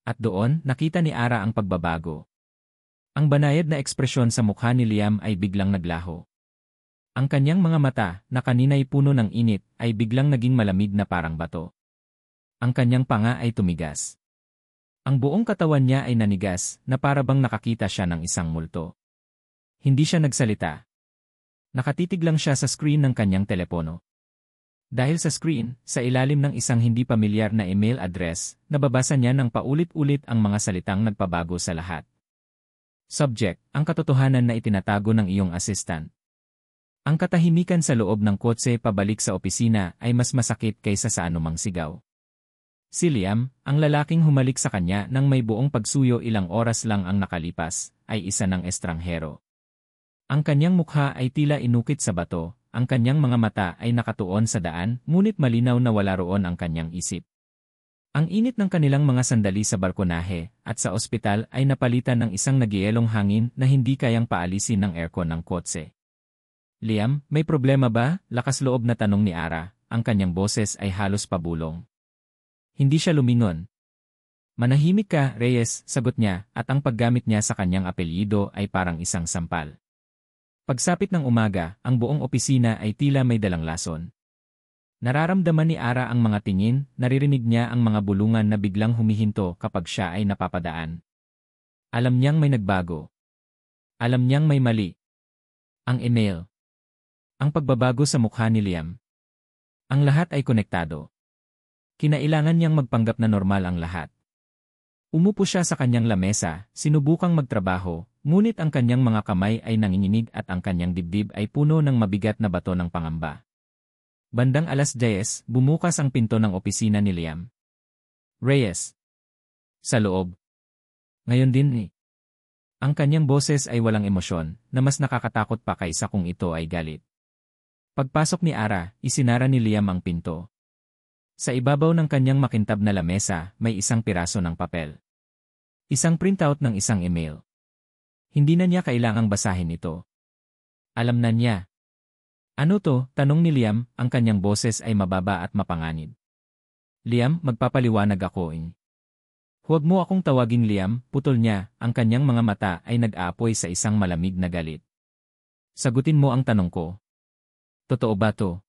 At doon, nakita ni Ara ang pagbabago. Ang banayad na ekspresyon sa mukha ni Liam ay biglang naglaho. Ang kanyang mga mata, na kanina'y puno ng init, ay biglang naging malamig na parang bato. Ang kanyang panga ay tumigas. Ang buong katawan niya ay nanigas, na para bang nakakita siya ng isang multo. Hindi siya nagsalita. Nakatitig lang siya sa screen ng kanyang telepono. Dahil sa screen, sa ilalim ng isang hindi pamilyar na email address, nababasa niya ng paulit-ulit ang mga salitang nagpabago sa lahat. Subject, ang katotohanan na itinatago ng iyong assistant. Ang katahimikan sa loob ng kotse pabalik sa opisina ay mas masakit kaysa sa anumang sigaw. Si Liam, ang lalaking humalik sa kanya nang may buong pagsuyo ilang oras lang ang nakalipas, ay isa ng estranghero. Ang kanyang mukha ay tila inukit sa bato, ang kanyang mga mata ay nakatuon sa daan, ngunit malinaw na wala roon ang kanyang isip. Ang init ng kanilang mga sandali sa balkonahe at sa ospital ay napalitan ng isang nagyayelong hangin na hindi kayang paalisin ng aircon ng kotse. Liam, may problema ba? Lakas loob na tanong ni Ara, ang kanyang boses ay halos pabulong. Hindi siya lumingon. Manahimik ka, Reyes, sagot niya, at ang paggamit niya sa kanyang apelyido ay parang isang sampal. Pagsapit ng umaga, ang buong opisina ay tila may dalang lason. Nararamdaman ni Ara ang mga tingin, naririnig niya ang mga bulungan na biglang humihinto kapag siya ay napapadaan. Alam niyang may nagbago. Alam niyang may mali. Ang email. Ang pagbabago sa mukha ni Liam. Ang lahat ay konektado. Kinailangan niyang magpanggap na normal ang lahat. Umupo siya sa kanyang lamesa, sinubukang magtrabaho, ngunit ang kanyang mga kamay ay nanginginig at ang kanyang dibdib ay puno ng mabigat na bato ng pangamba. Bandang 10:00, bumukas ang pinto ng opisina ni Liam. Reyes. Sa loob. Ngayon din ni. Ang kanyang boses ay walang emosyon, na mas nakakatakot pa kaysa kung ito ay galit. Pagpasok ni Ara, isinara ni Liam ang pinto. Sa ibabaw ng kanyang makintab na lamesa, may isang piraso ng papel. Isang printout ng isang email. Hindi na niya kailangang basahin ito. Alam na niya. Ano to? Tanong ni Liam, ang kanyang boses ay mababa at mapanganib. Liam, magpapaliwanag ako. Huwag mo akong tawaging Liam, putol niya, ang kanyang mga mata ay nag-aapoy sa isang malamig na galit. Sagutin mo ang tanong ko. Totoo ba to?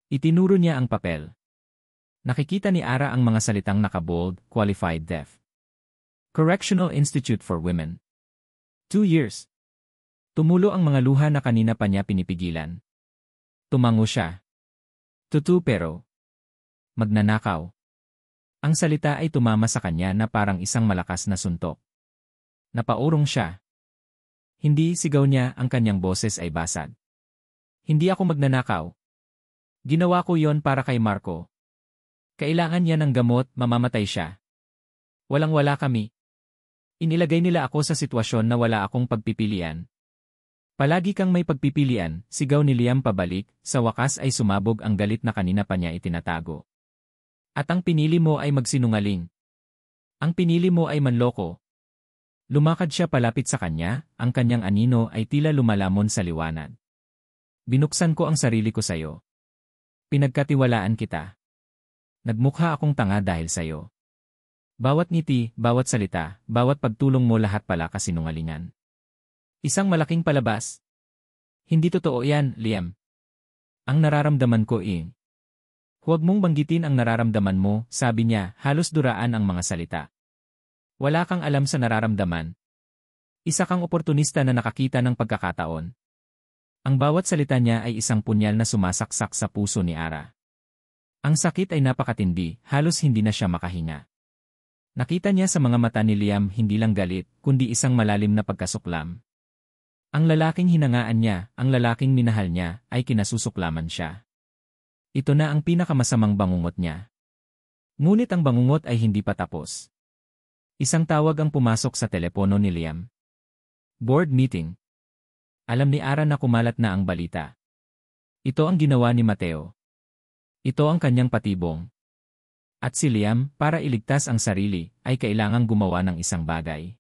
Itinuro niya ang papel. Nakikita ni Ara ang mga salitang nakabold, qualified deaf. Correctional Institute for Women. 2 years. Tumulo ang mga luha na kanina pa niya pinipigilan. Tumango siya. Tutu pero. Magnanakaw. Ang salita ay tumama sa kanya na parang isang malakas na suntok. Napaurong siya. Hindi, sigaw niya, ang kanyang boses ay basag. Hindi ako magnanakaw. Ginawa ko yon para kay Marco. Kailangan niya ng gamot, mamamatay siya. Walang-wala kami. Inilagay nila ako sa sitwasyon na wala akong pagpipilian. Palagi kang may pagpipilian, sigaw ni Liam pabalik, sa wakas ay sumabog ang galit na kanina pa niya itinatago. At ang pinili mo ay magsinungaling. Ang pinili mo ay manloko. Lumakad siya palapit sa kanya, ang kanyang anino ay tila lumalamon sa liwanag. Binuksan ko ang sarili ko sayo. Pinagkatiwalaan kita. Nagmukha akong tanga dahil sayo. Bawat ngiti, bawat salita, bawat pagtulong mo lahat pala kasinungalingan. Isang malaking palabas. Hindi totoo yan, Liam. Ang nararamdaman ko Huwag mong banggitin ang nararamdaman mo, sabi niya, halos duraan ang mga salita. Wala kang alam sa nararamdaman. Isa kang oportunista na nakakita ng pagkakataon. Ang bawat salita niya ay isang punyal na sumasaksak sa puso ni Ara. Ang sakit ay napakatindi, halos hindi na siya makahinga. Nakita niya sa mga mata ni Liam hindi lang galit, kundi isang malalim na pagkasuklam. Ang lalaking hinangaan niya, ang lalaking minahal niya, ay kinasusuklaman siya. Ito na ang pinakamasamang bangungot niya. Ngunit ang bangungot ay hindi pa tapos. Isang tawag ang pumasok sa telepono ni Liam. Board meeting. Alam ni Ara na kumalat na ang balita. Ito ang ginawa ni Mateo. Ito ang kanyang patibong. At si Liam, para iligtas ang sarili, ay kailangang gumawa ng isang bagay.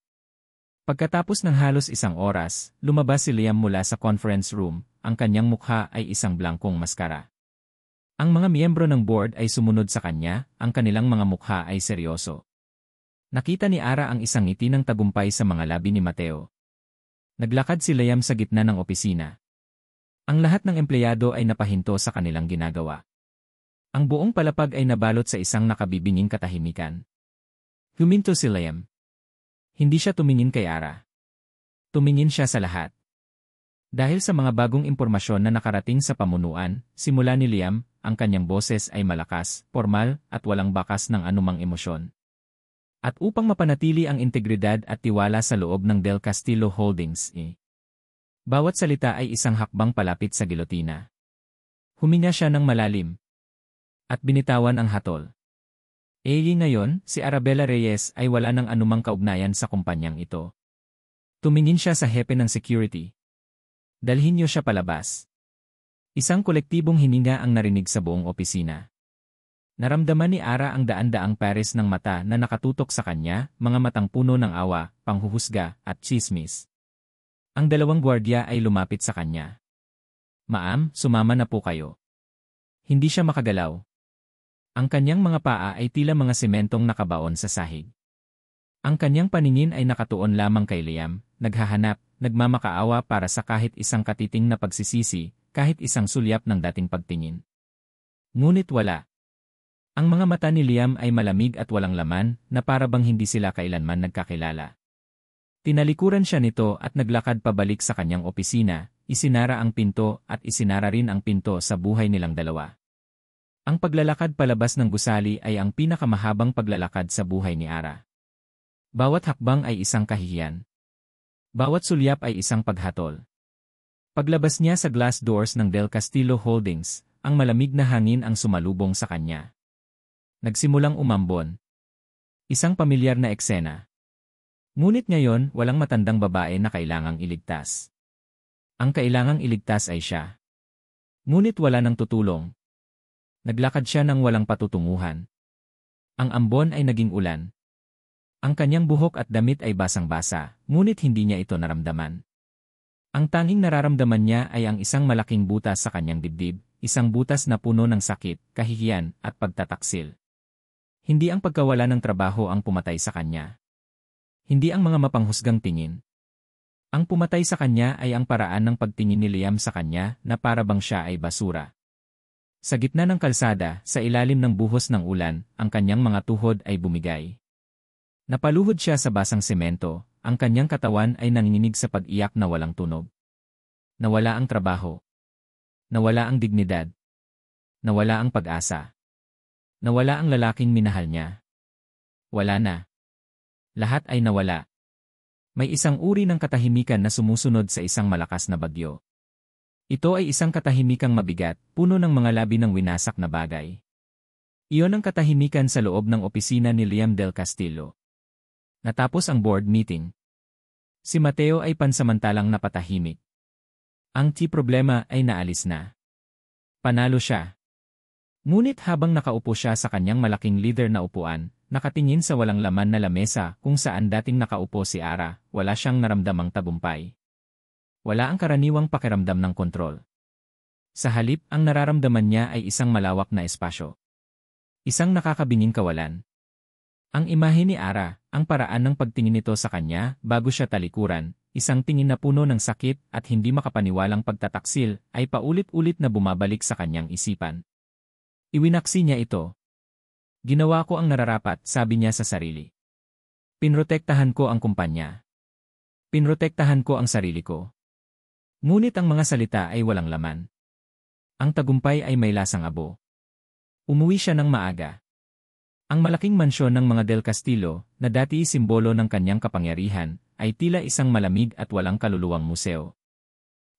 Pagkatapos ng halos isang oras, lumabas si Liam mula sa conference room, ang kanyang mukha ay isang blankong maskara. Ang mga miyembro ng board ay sumunod sa kanya, ang kanilang mga mukha ay seryoso. Nakita ni Ara ang isang ngiti ng tagumpay sa mga labi ni Mateo. Naglakad si Liam sa gitna ng opisina. Ang lahat ng empleyado ay napahinto sa kanilang ginagawa. Ang buong palapag ay nabalot sa isang nakabibinging katahimikan. Huminto si Liam. Hindi siya tumingin kay Ara. Tumingin siya sa lahat. Dahil sa mga bagong impormasyon na nakarating sa pamunuan, simula ni Liam, ang kanyang boses ay malakas, formal, at walang bakas ng anumang emosyon. At upang mapanatili ang integridad at tiwala sa loob ng Del Castillo Holdings, bawat salita ay isang hakbang palapit sa gilotina. Huminga siya ng malalim. At binitawan ang hatol. Ngayon, si Arabella Reyes ay wala ng anumang kaugnayan sa kumpanyang ito. Tumingin siya sa hepe ng security. Dalhin niyo siya palabas. Isang kolektibong hininga ang narinig sa buong opisina. Naramdaman ni Ara ang daan-daang pares ng mata na nakatutok sa kanya, mga matang puno ng awa, panghuhusga, at tsismis. Ang dalawang gwardiya ay lumapit sa kanya. Ma'am, sumama na po kayo. Hindi siya makagalaw. Ang kanyang mga paa ay tila mga sementong nakabaon sa sahig. Ang kanyang paningin ay nakatuon lamang kay Liam, naghahanap, nagmamakaawa para sa kahit isang katiting na pagsisisi, kahit isang sulyap ng dating pagtingin. Ngunit wala. Ang mga mata ni Liam ay malamig at walang laman, na para bang hindi sila kailanman nagkakilala. Tinalikuran siya nito at naglakad pabalik sa kanyang opisina, isinara ang pinto at isinara rin ang pinto sa buhay nilang dalawa. Ang paglalakad palabas ng gusali ay ang pinakamahabang paglalakad sa buhay ni Ara. Bawat hakbang ay isang kahihiyan. Bawat sulyap ay isang paghatol. Paglabas niya sa glass doors ng Del Castillo Holdings, ang malamig na hangin ang sumalubong sa kanya. Nagsimulang umambon. Isang pamilyar na eksena. Ngunit ngayon, walang matandang babae na kailangang iligtas. Ang kailangang iligtas ay siya. Ngunit wala nang tutulong. Naglakad siya ng walang patutunguhan. Ang ambon ay naging ulan. Ang kanyang buhok at damit ay basang-basa, ngunit hindi niya ito naramdaman. Ang tanging nararamdaman niya ay ang isang malaking butas sa kanyang dibdib, isang butas na puno ng sakit, kahihiyan, at pagtataksil. Hindi ang pagkawala ng trabaho ang pumatay sa kanya. Hindi ang mga mapanghusgang tingin. Ang pumatay sa kanya ay ang paraan ng pagtingin ni Liam sa kanya na para bang siya ay basura. Sa gitna ng kalsada, sa ilalim ng buhos ng ulan, ang kanyang mga tuhod ay bumigay. Napaluhod siya sa basang semento, ang kanyang katawan ay nanginginig sa pag-iyak na walang tunog. Nawala ang trabaho. Nawala ang dignidad. Nawala ang pag-asa. Nawala ang lalaking minahal niya. Wala na. Lahat ay nawala. May isang uri ng katahimikan na sumusunod sa isang malakas na bagyo. Ito ay isang katahimikang mabigat, puno ng mga labi ng winasak na bagay. Iyon ang katahimikan sa loob ng opisina ni Liam Del Castillo. Natapos ang board meeting. Si Mateo ay pansamantalang napatahimik. Ang problema ay naalis na. Panalo siya. Ngunit habang nakaupo siya sa kanyang malaking leather na upuan, nakatingin sa walang laman na lamesa kung saan dating nakaupo si Ara, wala siyang naramdamang tagumpay. Wala ang karaniwang pakiramdam ng kontrol. Sa halip, ang nararamdaman niya ay isang malawak na espasyo. Isang nakakabinging kawalan. Ang imahe ni Ara, ang paraan ng pagtingin nito sa kanya bago siya talikuran, isang tingin na puno ng sakit at hindi makapaniwalang pagtataksil, ay paulit-ulit na bumabalik sa kanyang isipan. Iwinaksi niya ito. Ginawa ko ang nararapat, sabi niya sa sarili. Pinrotektahan ko ang kumpanya. Pinrotektahan ko ang sarili ko. Ngunit ang mga salita ay walang laman. Ang tagumpay ay may lasang abo. Umuwi siya ng maaga. Ang malaking mansyon ng mga Del Castillo, na dati simbolo ng kanyang kapangyarihan, ay tila isang malamig at walang kaluluwang museo.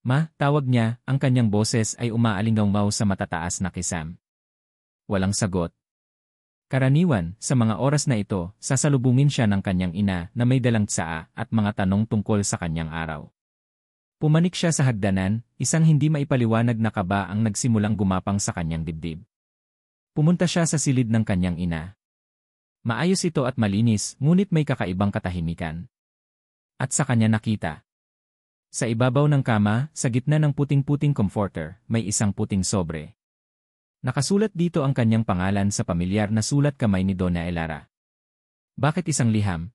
Ma, tawag niya, ang kanyang boses ay umaalingaw sa matataas na kisam. Walang sagot. Karaniwan, sa mga oras na ito, sasalubungin siya ng kanyang ina na may dalang tsaa at mga tanong tungkol sa kanyang araw. Pumanik siya sa hagdanan, isang hindi maipaliwanag na kaba ang nagsimulang gumapang sa kanyang dibdib. Pumunta siya sa silid ng kanyang ina. Maayos ito at malinis, ngunit may kakaibang katahimikan. At sa kanya nakita. Sa ibabaw ng kama, sa gitna ng puting-puting comforter, may isang puting sobre. Nakasulat dito ang kanyang pangalan sa pamilyar na sulat kamay ni Donna Elara. Bakit isang liham?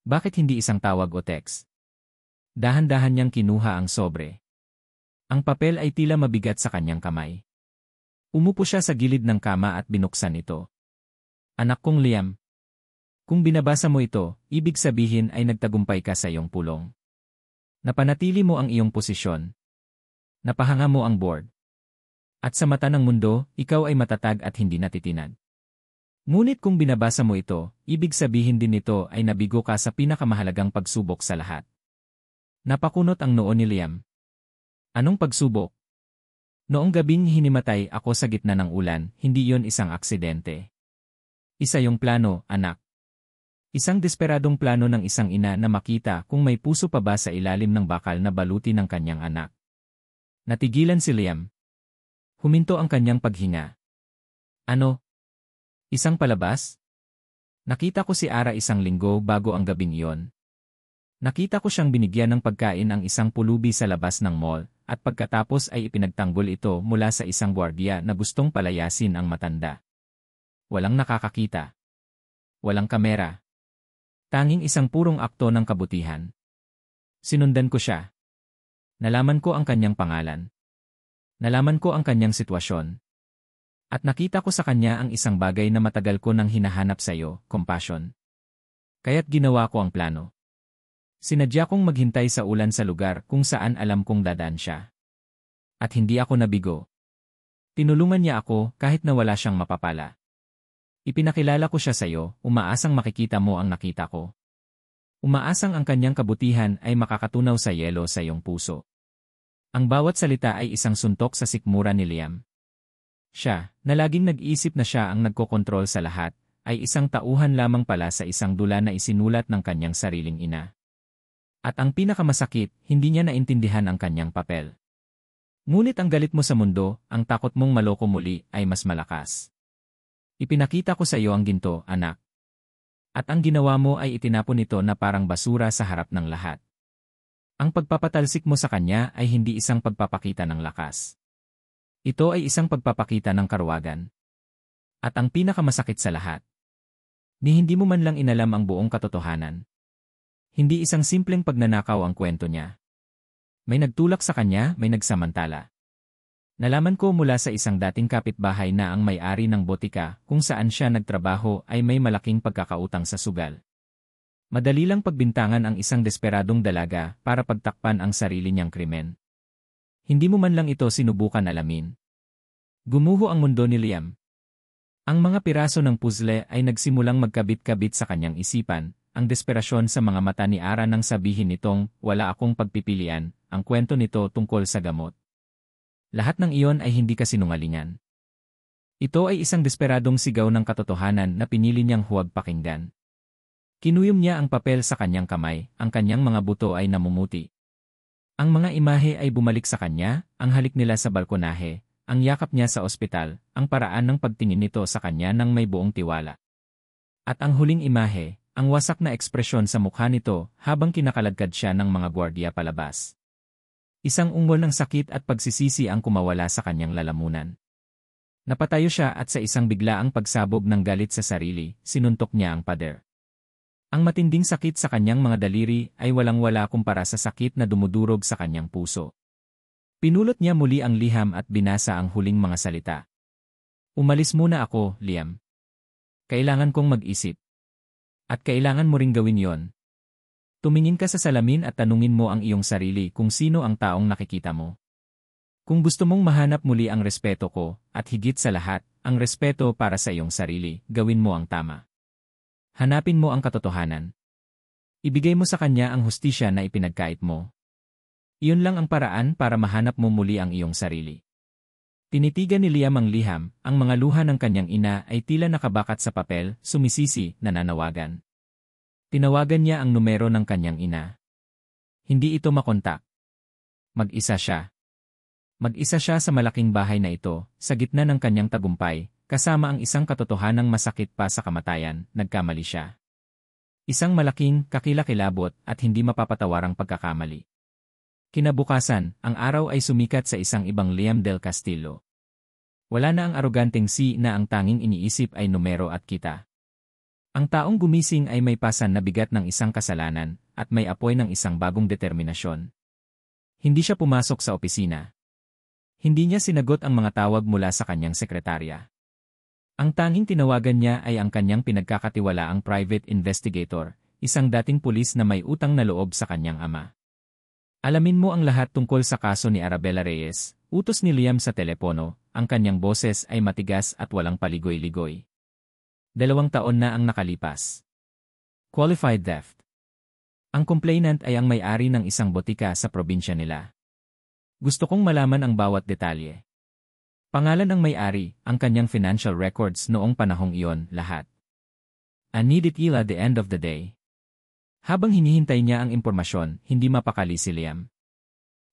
Bakit hindi isang tawag o text? Dahan-dahan niyang kinuha ang sobre. Ang papel ay tila mabigat sa kanyang kamay. Umupo siya sa gilid ng kama at binuksan ito. Anak kong Liam. Kung binabasa mo ito, ibig sabihin ay nagtagumpay ka sa iyong pulong. Napanatili mo ang iyong posisyon. Napahanga mo ang board. At sa mata ng mundo, ikaw ay matatag at hindi natitinag. Ngunit kung binabasa mo ito, ibig sabihin din nito ay nabigo ka sa pinakamahalagang pagsubok sa lahat. Napakunot ang noo ni Liam. Anong pagsubok? Noong gabing hinimatay ako sa gitna ng ulan, hindi yon isang aksidente. Isa yung plano, anak. Isang desperadong plano ng isang ina na makita kung may puso pa ba sa ilalim ng bakal na baluti ng kanyang anak. Natigilan si Liam. Huminto ang kanyang paghinga. Ano? Isang palabas? Nakita ko si Ara isang linggo bago ang gabing iyon. Nakita ko siyang binigyan ng pagkain ang isang pulubi sa labas ng mall, at pagkatapos ay ipinagtanggol ito mula sa isang gwardiya na gustong palayasin ang matanda. Walang nakakakita. Walang kamera. Tanging isang purong akto ng kabutihan. Sinundan ko siya. Nalaman ko ang kanyang pangalan. Nalaman ko ang kanyang sitwasyon. At nakita ko sa kanya ang isang bagay na matagal ko nang hinahanap sa iyo, compassion. Kaya't ginawa ko ang plano. Sinadya kong maghintay sa ulan sa lugar kung saan alam kong dadaan siya. At hindi ako nabigo. Tinulungan niya ako kahit na wala siyang mapapala. Ipinakilala ko siya sa iyo, umaasang makikita mo ang nakita ko. Umaasang ang kanyang kabutihan ay makakatunaw sa yelo sa iyong puso. Ang bawat salita ay isang suntok sa sikmura ni Liam. Siya, na laging nag-iisip na siya ang nagkokontrol sa lahat, ay isang tauhan lamang pala sa isang dula na isinulat ng kanyang sariling ina. At ang pinakamasakit, hindi niya naintindihan ang kanyang papel. Ngunit ang galit mo sa mundo, ang takot mong maloko muli, ay mas malakas. Ipinakita ko sa iyo ang ginto, anak. At ang ginawa mo ay itinapon ito na parang basura sa harap ng lahat. Ang pagpapatalsik mo sa kanya ay hindi isang pagpapakita ng lakas. Ito ay isang pagpapakita ng karuwagan. At ang pinakamasakit sa lahat, Ni hindi mo man lang inalam ang buong katotohanan. Hindi isang simpleng pagnanakaw ang kwento niya. May nagtulak sa kanya, may nagsamantala. Nalaman ko mula sa isang dating kapitbahay na ang may-ari ng botika kung saan siya nagtrabaho ay may malaking pagkakautang sa sugal. Madali lang pagbintangan ang isang desperadong dalaga para pagtakpan ang sarili niyang krimen. Hindi mo man lang ito sinubukan alamin. Gumuho ang mundo ni Liam. Ang mga piraso ng puzzle ay nagsimulang magkabit-kabit sa kanyang isipan, ang desperasyon sa mga mata ni Ara nang sabihin nitong, wala akong pagpipilian, ang kwento nito tungkol sa gamot. Lahat ng iyon ay hindi kasinungalingan. Ito ay isang desperadong sigaw ng katotohanan na pinili niyang huwag pakinggan. Kinuyom niya ang papel sa kanyang kamay, ang kanyang mga buto ay namumuti. Ang mga imahe ay bumalik sa kanya, ang halik nila sa balkonahe, ang yakap niya sa ospital, ang paraan ng pagtingin nito sa kanya nang may buong tiwala. At ang huling imahe, ang wasak na ekspresyon sa mukha nito habang kinakaladkad siya ng mga gwardiya palabas. Isang ungol ng sakit at pagsisisi ang kumawala sa kanyang lalamunan. Napatayo siya at sa isang biglaang pagsabog ng galit sa sarili, sinuntok niya ang pader. Ang matinding sakit sa kanyang mga daliri ay walang-wala kumpara sa sakit na dumudurog sa kanyang puso. Pinulot niya muli ang liham at binasa ang huling mga salita. Umalis muna ako, Liam. Kailangan kong mag-isip. At kailangan mo ring gawin yon. Tumingin ka sa salamin at tanungin mo ang iyong sarili kung sino ang taong nakikita mo. Kung gusto mong mahanap muli ang respeto ko, at higit sa lahat, ang respeto para sa iyong sarili, gawin mo ang tama. Hanapin mo ang katotohanan. Ibigay mo sa kanya ang hustisya na ipinagkait mo. Iyon lang ang paraan para mahanap mo muli ang iyong sarili. Tinitigan ni Liam ang liham, ang mga luha ng kanyang ina ay tila nakabakat sa papel, sumisisi, nananawagan. Tinawagan niya ang numero ng kanyang ina. Hindi ito makontak. Mag-isa siya. Mag-isa siya sa malaking bahay na ito, sa gitna ng kanyang tagumpay, kasama ang isang katotohanang masakit pa sa kamatayan, nagkamali siya. Isang malaking, kakilakilabot at hindi mapapatawarang pagkakamali. Kinabukasan, ang araw ay sumikat sa isang ibang Liam del Castillo. Wala na ang aroganteng na ang tanging iniisip ay numero at kita. Ang taong gumising ay may pasan na bigat ng isang kasalanan at may apoy ng isang bagong determinasyon. Hindi siya pumasok sa opisina. Hindi niya sinagot ang mga tawag mula sa kanyang sekretarya. Ang tanging tinawagan niya ay ang kanyang pinagkakatiwalaang private investigator, isang dating pulis na may utang na loob sa kanyang ama. Alamin mo ang lahat tungkol sa kaso ni Arabella Reyes, utos ni Liam sa telepono, ang kanyang boses ay matigas at walang paligoy-ligoy. 2 taon na ang nakalipas. Qualified theft. Ang complainant ay ang may-ari ng isang botika sa probinsya nila. Gusto kong malaman ang bawat detalye. Pangalan ng may-ari, ang kanyang financial records noong panahong iyon, lahat. I need it all at the end of the day. Habang hinihintay niya ang impormasyon, hindi mapakali si Liam.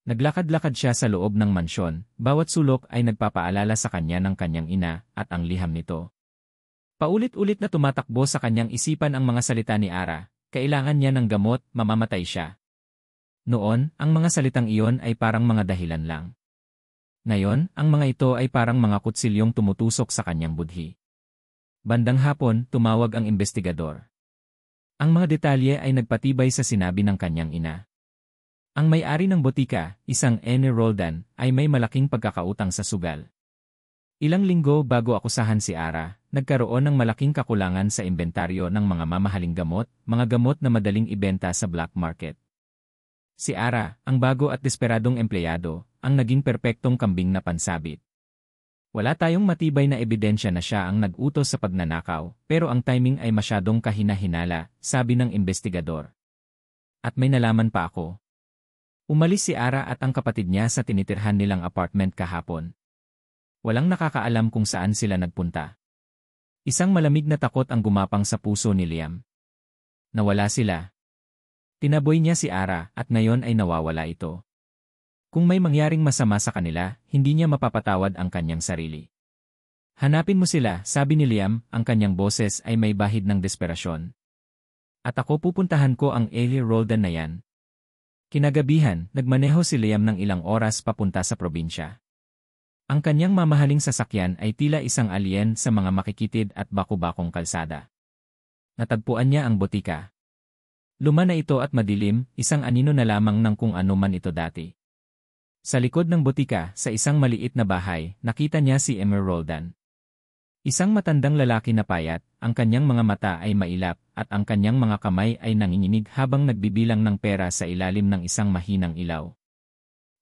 Naglakad-lakad siya sa loob ng mansyon, bawat sulok ay nagpapaalala sa kanya ng kanyang ina at ang liham nito. Paulit-ulit na tumatakbo sa kanyang isipan ang mga salita ni Ara, kailangan niya ng gamot, mamamatay siya. Noon, ang mga salitang iyon ay parang mga dahilan lang. Ngayon, ang mga ito ay parang mga kutsilyong tumutusok sa kanyang budhi. Bandang hapon, tumawag ang investigador. Ang mga detalye ay nagpatibay sa sinabi ng kanyang ina. Ang may-ari ng botika, isang Annie Roldan, ay may malaking pagkakautang sa sugal. Ilang linggo bago akusahan si Ara, nagkaroon ng malaking kakulangan sa inventaryo ng mga mamahaling gamot, mga gamot na madaling ibenta sa black market. Si Ara, ang bago at desperadong empleyado, ang naging perpektong kambing na pansabit. Wala tayong matibay na ebidensya na siya ang nag-utos sa pagnanakaw, pero ang timing ay masyadong kahina-hinala, sabi ng investigador. At may nalaman pa ako. Umalis si Ara at ang kapatid niya sa tinitirhan nilang apartment kahapon. Walang nakakaalam kung saan sila nagpunta. Isang malamig na takot ang gumapang sa puso ni Liam. Nawala sila. Tinaboy niya si Ara at ngayon ay nawawala ito. Kung may mangyaring masama sa kanila, hindi niya mapapatawad ang kanyang sarili. Hanapin mo sila, sabi ni Liam, ang kanyang boses ay may bahid ng desperasyon. At ako pupuntahan ko ang Ellie Roldan na yan. Kinagabihan, nagmaneho si Liam ng ilang oras papunta sa probinsya. Ang kanyang mamahaling sasakyan ay tila isang alien sa mga makikitid at baku-bakong kalsada. Natagpuan niya ang botika. Luma na ito at madilim, isang anino na lamang ng kung ano man ito dati. Sa likod ng botika, sa isang maliit na bahay, nakita niya si Emmer Roldan. Isang matandang lalaki na payat, ang kanyang mga mata ay mailap, at ang kanyang mga kamay ay nanginginig habang nagbibilang ng pera sa ilalim ng isang mahinang ilaw.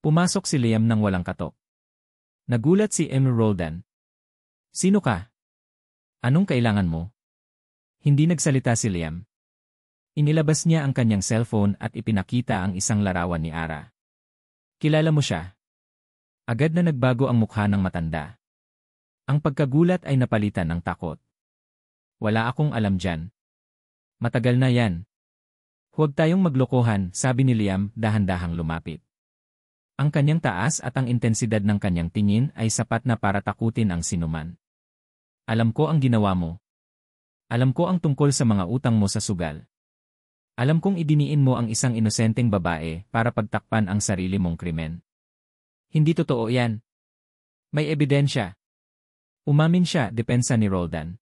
Pumasok si Liam nang walang katok. Nagulat si Emmer Roldan. "Sino ka? Anong kailangan mo?" Hindi nagsalita si Liam. Inilabas niya ang kanyang cellphone at ipinakita ang isang larawan ni Ara. "Kilala mo siya?" Agad na nagbago ang mukha ng matanda. Ang pagkagulat ay napalitan ng takot. "Wala akong alam dyan. Matagal na yan." "Huwag tayong maglokohan," sabi ni Liam, dahan-dahang lumapit. Ang kanyang taas at ang intensidad ng kanyang tingin ay sapat na para takutin ang sinuman. "Alam ko ang ginawa mo. Alam ko ang tungkol sa mga utang mo sa sugal. Alam kong idiniin mo ang isang inosenteng babae para pagtakpan ang sarili mong krimen. Hindi totoo yan. May ebidensya." Umamin siya, depensa ni Roldan.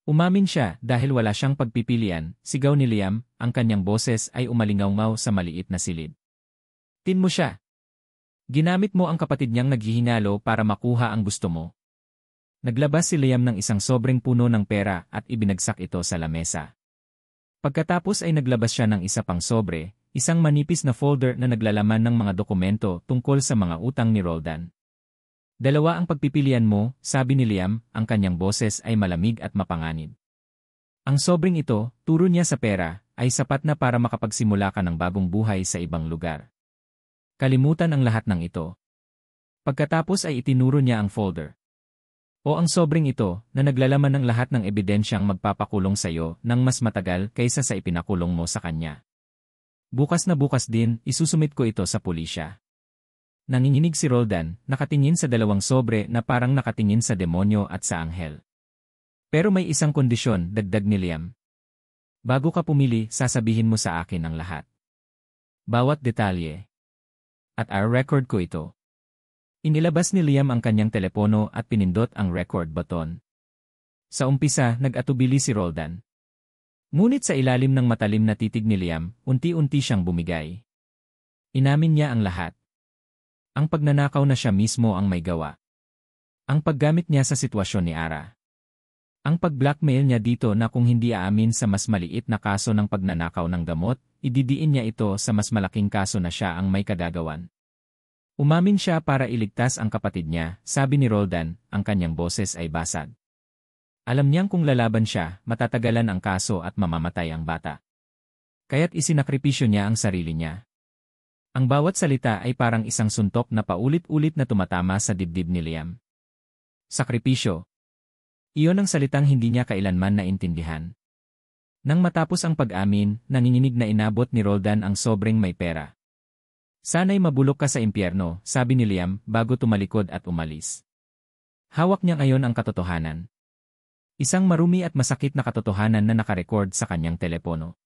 Umamin siya dahil wala siyang pagpipilian, sigaw ni Liam, ang kanyang boses ay umalingaw sa maliit na silid. "Tin mo siya. Ginamit mo ang kapatid niyang naghihinalo para makuha ang gusto mo." Naglabas si Liam ng isang sobrang puno ng pera at ibinagsak ito sa lamesa. Pagkatapos ay naglabas siya ng isa pang sobre, isang manipis na folder na naglalaman ng mga dokumento tungkol sa mga utang ni Roldan. "Dalawa ang pagpipilian mo," sabi ni Liam, ang kanyang boses ay malamig at mapanganib. "Ang sobrang ito, turo niya sa pera, ay sapat na para makapagsimula ka ng bagong buhay sa ibang lugar. Kalimutan ang lahat ng ito." Pagkatapos ay itinuro niya ang folder. "O ang sobrang ito, na naglalaman ng lahat ng ebidensyang magpapakulong sa iyo ng mas matagal kaysa sa ipinakulong mo sa kanya. Bukas na bukas din, isusumit ko ito sa pulisya." Nanginginig si Roldan, nakatingin sa dalawang sobre na parang nakatingin sa demonyo at sa anghel. "Pero may isang kondisyon," dagdag ni Liam. "Bago ka pumili, sasabihin mo sa akin ang lahat. Bawat detalye. At record ko ito." Inilabas ni Liam ang kanyang telepono at pinindot ang record button. Sa umpisa, nag-atubili si Roldan. Ngunit sa ilalim ng matalim na titig ni Liam, unti-unti siyang bumigay. Inamin niya ang lahat. Ang pagnanakaw na siya mismo ang may gawa. Ang paggamit niya sa sitwasyon ni Ara. Ang pag-blackmail niya dito na kung hindi aamin sa mas maliit na kaso ng pagnanakaw ng gamot, ididiin niya ito sa mas malaking kaso na siya ang may kagagawan. Umamin siya para iligtas ang kapatid niya, sabi ni Roldan, ang kanyang boses ay basag. Alam niyang kung lalaban siya, matatagalan ang kaso at mamamatay ang bata. Kaya't isinakripisyo niya ang sarili niya. Ang bawat salita ay parang isang suntok na paulit-ulit na tumatama sa dibdib ni Liam. Sakripisyo. Iyon ang salitang hindi niya kailanman naintindihan. Nang matapos ang pag-amin, nanginginig na inabot ni Roldan ang sobrang may pera. "Sana'y mabulok ka sa impyerno," sabi ni Liam bago tumalikod at umalis. Hawak niya ngayon ang katotohanan. Isang marumi at masakit na katotohanan na nakarecord sa kanyang telepono.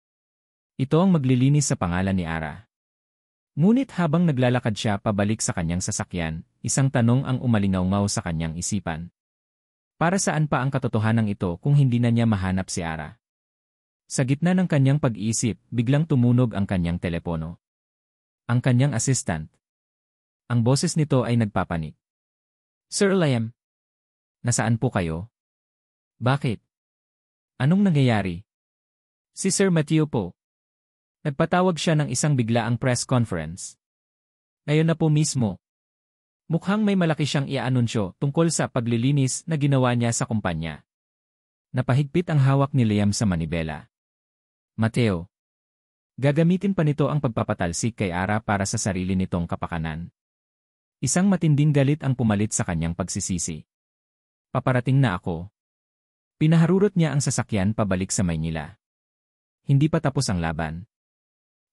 Ito ang maglilinis sa pangalan ni Ara. Ngunit habang naglalakad siya pabalik sa kanyang sasakyan, isang tanong ang umalingaw sa kanyang isipan. Para saan pa ang katotohanan ito kung hindi na niya mahanap si Ara? Sa gitna ng kanyang pag-iisip, biglang tumunog ang kanyang telepono. Ang kanyang assistant. Ang boses nito ay nagpapanik. "Sir Liam, nasaan po kayo? Bakit? Anong nangyayari?" "Si Sir Matthew po." Nagpatawag siya ng isang biglaang press conference. "Ngayon na po mismo." Mukhang may malaki siyang i-anunsyo tungkol sa paglilinis na ginawa niya sa kumpanya. Napahigpit ang hawak ni Liam sa manibela. "Mateo. Gagamitin pa nito ang pagpapatalsik kay Ara para sa sarili nitong kapakanan." Isang matinding galit ang pumalit sa kanyang pagsisisi. "Paparating na ako." Pinaharurot niya ang sasakyan pabalik sa Maynila. Hindi pa tapos ang laban.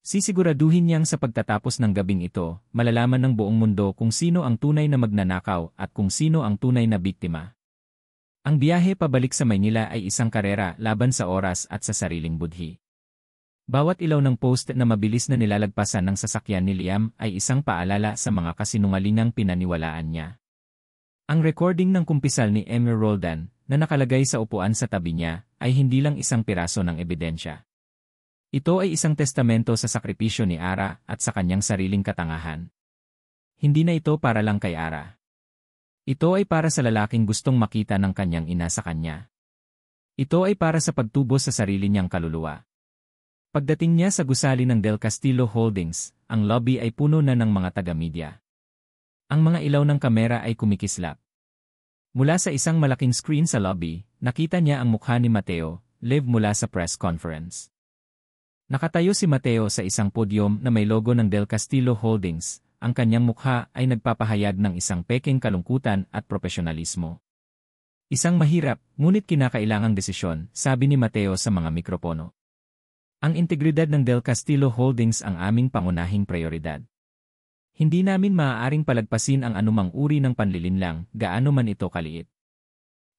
Sisiguraduhin niyang sa pagtatapos ng gabing ito, malalaman ng buong mundo kung sino ang tunay na magnanakaw at kung sino ang tunay na biktima. Ang biyahe pabalik sa Maynila ay isang karera laban sa oras at sa sariling budhi. Bawat ilaw ng post na mabilis na nilalagpasan ng sasakyan ni Liam ay isang paalala sa mga kasinungalingang pinaniwalaan niya. Ang recording ng kumpisal ni Emmer Roldan, na nakalagay sa upuan sa tabi niya, ay hindi lang isang piraso ng ebidensya. Ito ay isang testamento sa sakripisyo ni Ara at sa kanyang sariling katangahan. Hindi na ito para lang kay Ara. Ito ay para sa lalaking gustong makita ng kanyang ina sa kanya. Ito ay para sa pagtubo sa sarili niyang kaluluwa. Pagdating niya sa gusali ng Del Castillo Holdings, ang lobby ay puno na ng mga taga-media. Ang mga ilaw ng kamera ay kumikislap. Mula sa isang malaking screen sa lobby, nakita niya ang mukha ni Mateo, live mula sa press conference. Nakatayo si Mateo sa isang podyum na may logo ng Del Castillo Holdings. Ang kanyang mukha ay nagpapahayag ng isang peking kalungkutan at profesionalismo. Isang mahirap, ngunit kinakailangang desisyon, sabi ni Mateo sa mga mikropono. Ang integridad ng Del Castillo Holdings ang aming pangunahing prioridad. Hindi namin maaaring palagpasin ang anumang uri ng panlilinlang, gaano man ito kaliit.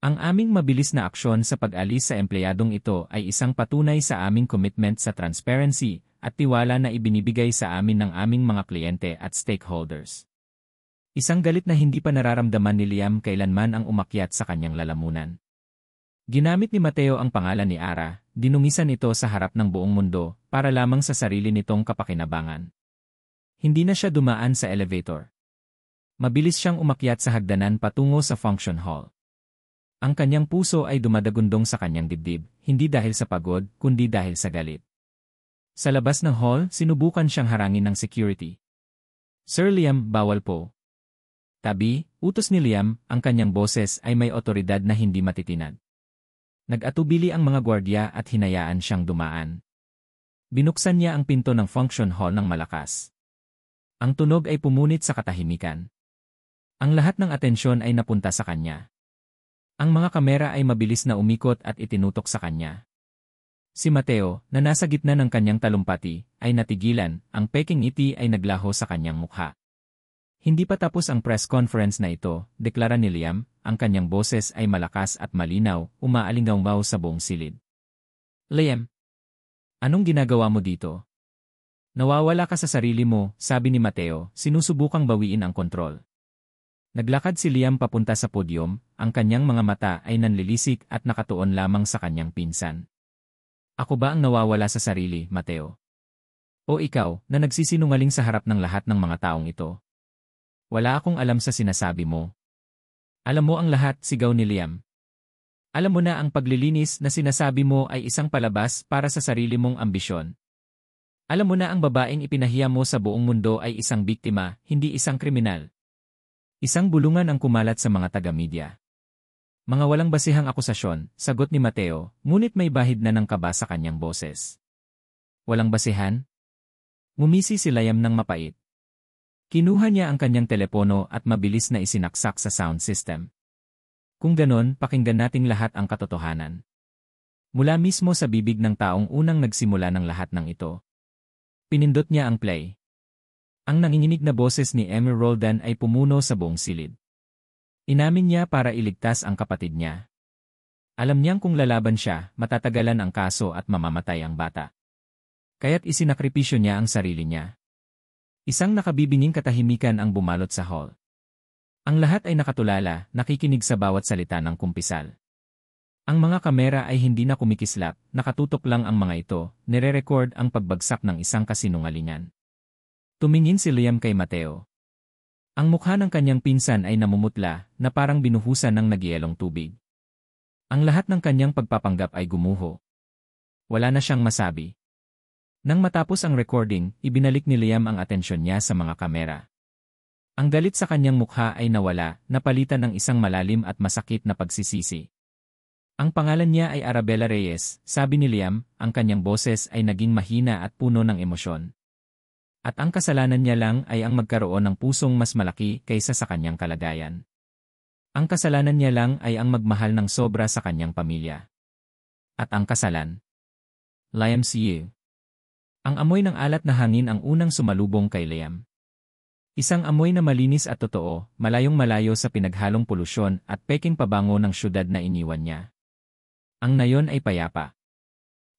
Ang aming mabilis na aksyon sa pag-alis sa empleyadong ito ay isang patunay sa aming commitment sa transparency at tiwala na ibinibigay sa amin ng aming mga kliyente at stakeholders. Isang galit na hindi pa nararamdaman ni Liam kailanman ang umakyat sa kanyang lalamunan. Ginamit ni Mateo ang pangalan ni Ara, dinungisan ito sa harap ng buong mundo, para lamang sa sarili nitong kapakinabangan. Hindi na siya dumaan sa elevator. Mabilis siyang umakyat sa hagdanan patungo sa function hall. Ang kanyang puso ay dumadagundong sa kanyang dibdib, hindi dahil sa pagod, kundi dahil sa galit. Sa labas ng hall, sinubukan siyang harangin ng security. Sir Liam, bawal po. Tabi, utos ni Liam, ang kanyang boses ay may otoridad na hindi matitinag. Nag-atubili ang mga gwardya at hinayaan siyang dumaan. Binuksan niya ang pinto ng function hall ng malakas. Ang tunog ay pumunit sa katahimikan. Ang lahat ng atensyon ay napunta sa kanya. Ang mga kamera ay mabilis na umikot at itinutok sa kanya. Si Mateo, na nasa gitna ng kanyang talumpati, ay natigilan, ang peking ngiti ay naglaho sa kanyang mukha. Hindi pa tapos ang press conference na ito, deklara ni Liam, ang kanyang boses ay malakas at malinaw, umaalinggaw sa buong silid. Liam, anong ginagawa mo dito? Nawawala ka sa sarili mo, sabi ni Mateo, sinusubukang bawiin ang kontrol. Naglakad si Liam papunta sa podyum, ang kanyang mga mata ay nanlilisik at nakatuon lamang sa kanyang pinsan. Ako ba ang nawawala sa sarili, Mateo? O ikaw, na nagsisinungaling sa harap ng lahat ng mga taong ito? Wala akong alam sa sinasabi mo. Alam mo ang lahat, sigaw ni Liam. Alam mo na ang paglilinis na sinasabi mo ay isang palabas para sa sarili mong ambisyon. Alam mo na ang babaeng ipinahiya mo sa buong mundo ay isang biktima, hindi isang kriminal. Isang bulungan ang kumalat sa mga taga-media. Mga walang basihang akusasyon, sagot ni Mateo, ngunit may bahid na ng kaba sa kanyang boses. Walang basihan? Ngumisi si Liam ng mapait. Kinuha niya ang kanyang telepono at mabilis na isinaksak sa sound system. Kung ganon, pakinggan nating lahat ang katotohanan. Mula mismo sa bibig ng taong unang nagsimula ng lahat ng ito. Pinindot niya ang play. Ang nanginginig na boses ni Emmy Roldan ay pumuno sa buong silid. Inamin niya para iligtas ang kapatid niya. Alam niyang kung lalaban siya, matatagalan ang kaso at mamamatay ang bata. Kaya't isinakripisyo niya ang sarili niya. Isang nakabibinging katahimikan ang bumalot sa hall. Ang lahat ay nakatulala, nakikinig sa bawat salita ng kumpisal. Ang mga kamera ay hindi na kumikislap, nakatutok lang ang mga ito, nire-record ang pagbagsak ng isang kasinungalingan. Tumingin si Liam kay Mateo. Ang mukha ng kanyang pinsan ay namumutla, na parang binuhusan ng nagyelong tubig. Ang lahat ng kanyang pagpapanggap ay gumuho. Wala na siyang masabi. Nang matapos ang recording, ibinalik ni Liam ang atensyon niya sa mga kamera. Ang galit sa kanyang mukha ay nawala, napalitan ng isang malalim at masakit na pagsisisi. Ang pangalan niya ay Arabella Reyes, sabi ni Liam, ang kanyang boses ay naging mahina at puno ng emosyon. At ang kasalanan niya lang ay ang magkaroon ng pusong mas malaki kaysa sa kanyang kalagayan. Ang kasalanan niya lang ay ang magmahal ng sobra sa kanyang pamilya. At ang kasalan. Liam C.U. Ang amoy ng alat na hangin ang unang sumalubong kay Liam. Isang amoy na malinis at totoo, malayong malayo sa pinaghalong polusyon at peking pabango ng syudad na iniwan niya. Ang nayon ay payapa.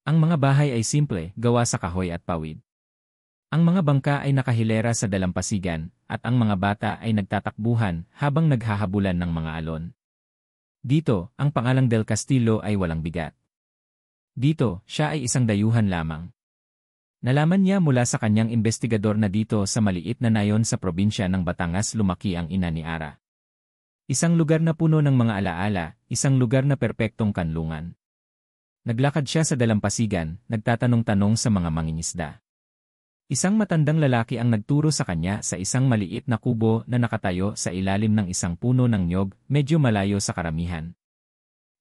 Ang mga bahay ay simple, gawa sa kahoy at pawid. Ang mga bangka ay nakahilera sa dalampasigan, at ang mga bata ay nagtatakbuhan habang naghahabulan ng mga alon. Dito, ang pangalang Del Castillo ay walang bigat. Dito, siya ay isang dayuhan lamang. Nalaman niya mula sa kanyang investigador na dito sa maliit na nayon sa probinsya ng Batangas lumaki ang ina ni Ara. Isang lugar na puno ng mga alaala, isang lugar na perpektong kanlungan. Naglakad siya sa dalampasigan, nagtatanong-tanong sa mga mangingisda. Isang matandang lalaki ang nagturo sa kanya sa isang maliit na kubo na nakatayo sa ilalim ng isang puno ng niyog, medyo malayo sa karamihan.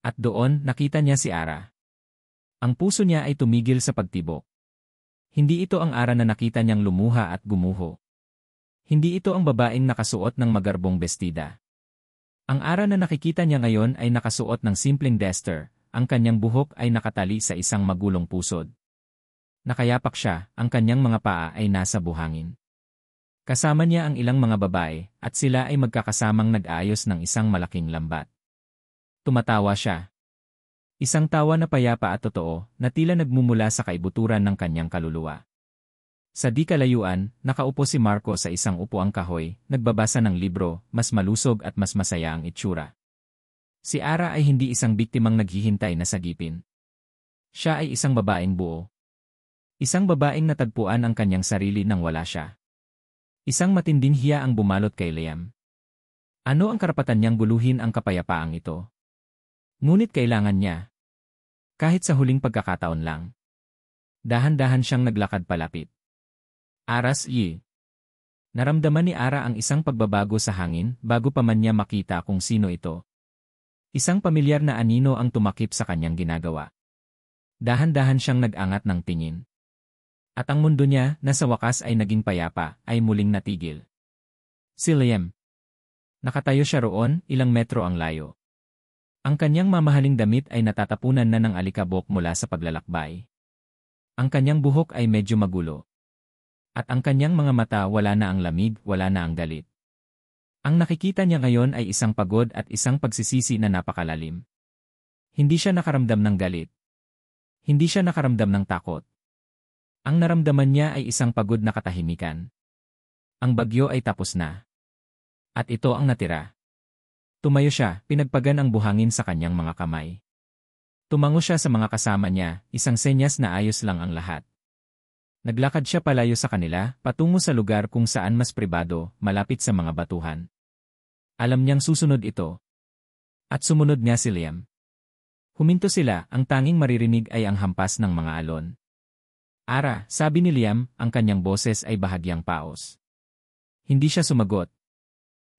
At doon, nakita niya si Ara. Ang puso niya ay tumigil sa pagtibok. Hindi ito ang Ara na nakita niyang lumuha at gumuho. Hindi ito ang babaeng nakasuot ng magarbong bestida. Ang Ara na nakikita niya ngayon ay nakasuot ng simpleng duster, ang kanyang buhok ay nakatali sa isang magulong pusod. Nakayapak siya, ang kanyang mga paa ay nasa buhangin. Kasama niya ang ilang mga babae, at sila ay magkakasamang nag-aayos ng isang malaking lambat. Tumatawa siya. Isang tawa na payapa at totoo, na tila nagmumula sa kaibuturan ng kanyang kaluluwa. Sa di kalayuan, nakaupo si Marco sa isang upuang kahoy, nagbabasa ng libro, mas malusog at mas masaya ang itsura. Si Ara ay hindi isang biktimang naghihintay na sagipin. Siya ay isang babaeng buo. Isang babaeng natagpuan ang kanyang sarili nang wala siya. Isang matinding hiya ang bumalot kay Liam. Ano ang karapatan niyang guluhin ang kapayapaang ito? Ngunit kailangan niya. Kahit sa huling pagkakataon lang. Dahan-dahan siyang naglakad palapit. Aras yi. Naramdaman ni Ara ang isang pagbabago sa hangin bago pa man niya makita kung sino ito. Isang pamilyar na anino ang tumakip sa kanyang ginagawa. Dahan-dahan siyang nag-angat ng tingin. At ang mundo niya, na sa wakas ay naging payapa, ay muling natigil. Si Liam. Nakatayo siya roon, ilang metro ang layo. Ang kanyang mamahaling damit ay natatapunan na ng alikabok mula sa paglalakbay. Ang kanyang buhok ay medyo magulo. At ang kanyang mga mata wala na ang lamig, wala na ang galit. Ang nakikita niya ngayon ay isang pagod at isang pagsisisi na napakalalim. Hindi siya nakaramdam ng galit. Hindi siya nakaramdam ng takot. Ang naramdaman niya ay isang pagod na katahimikan. Ang bagyo ay tapos na. At ito ang natira. Tumayo siya, pinagpagan ang buhangin sa kanyang mga kamay. Tumango siya sa mga kasama niya, isang senyas na ayos lang ang lahat. Naglakad siya palayo sa kanila, patungo sa lugar kung saan mas pribado, malapit sa mga batuhan. Alam niyang susunod ito. At sumunod nga si Liam. Huminto sila, ang tanging maririnig ay ang hampas ng mga alon. Ara, sabi ni Liam, ang kanyang boses ay bahagyang paos. Hindi siya sumagot.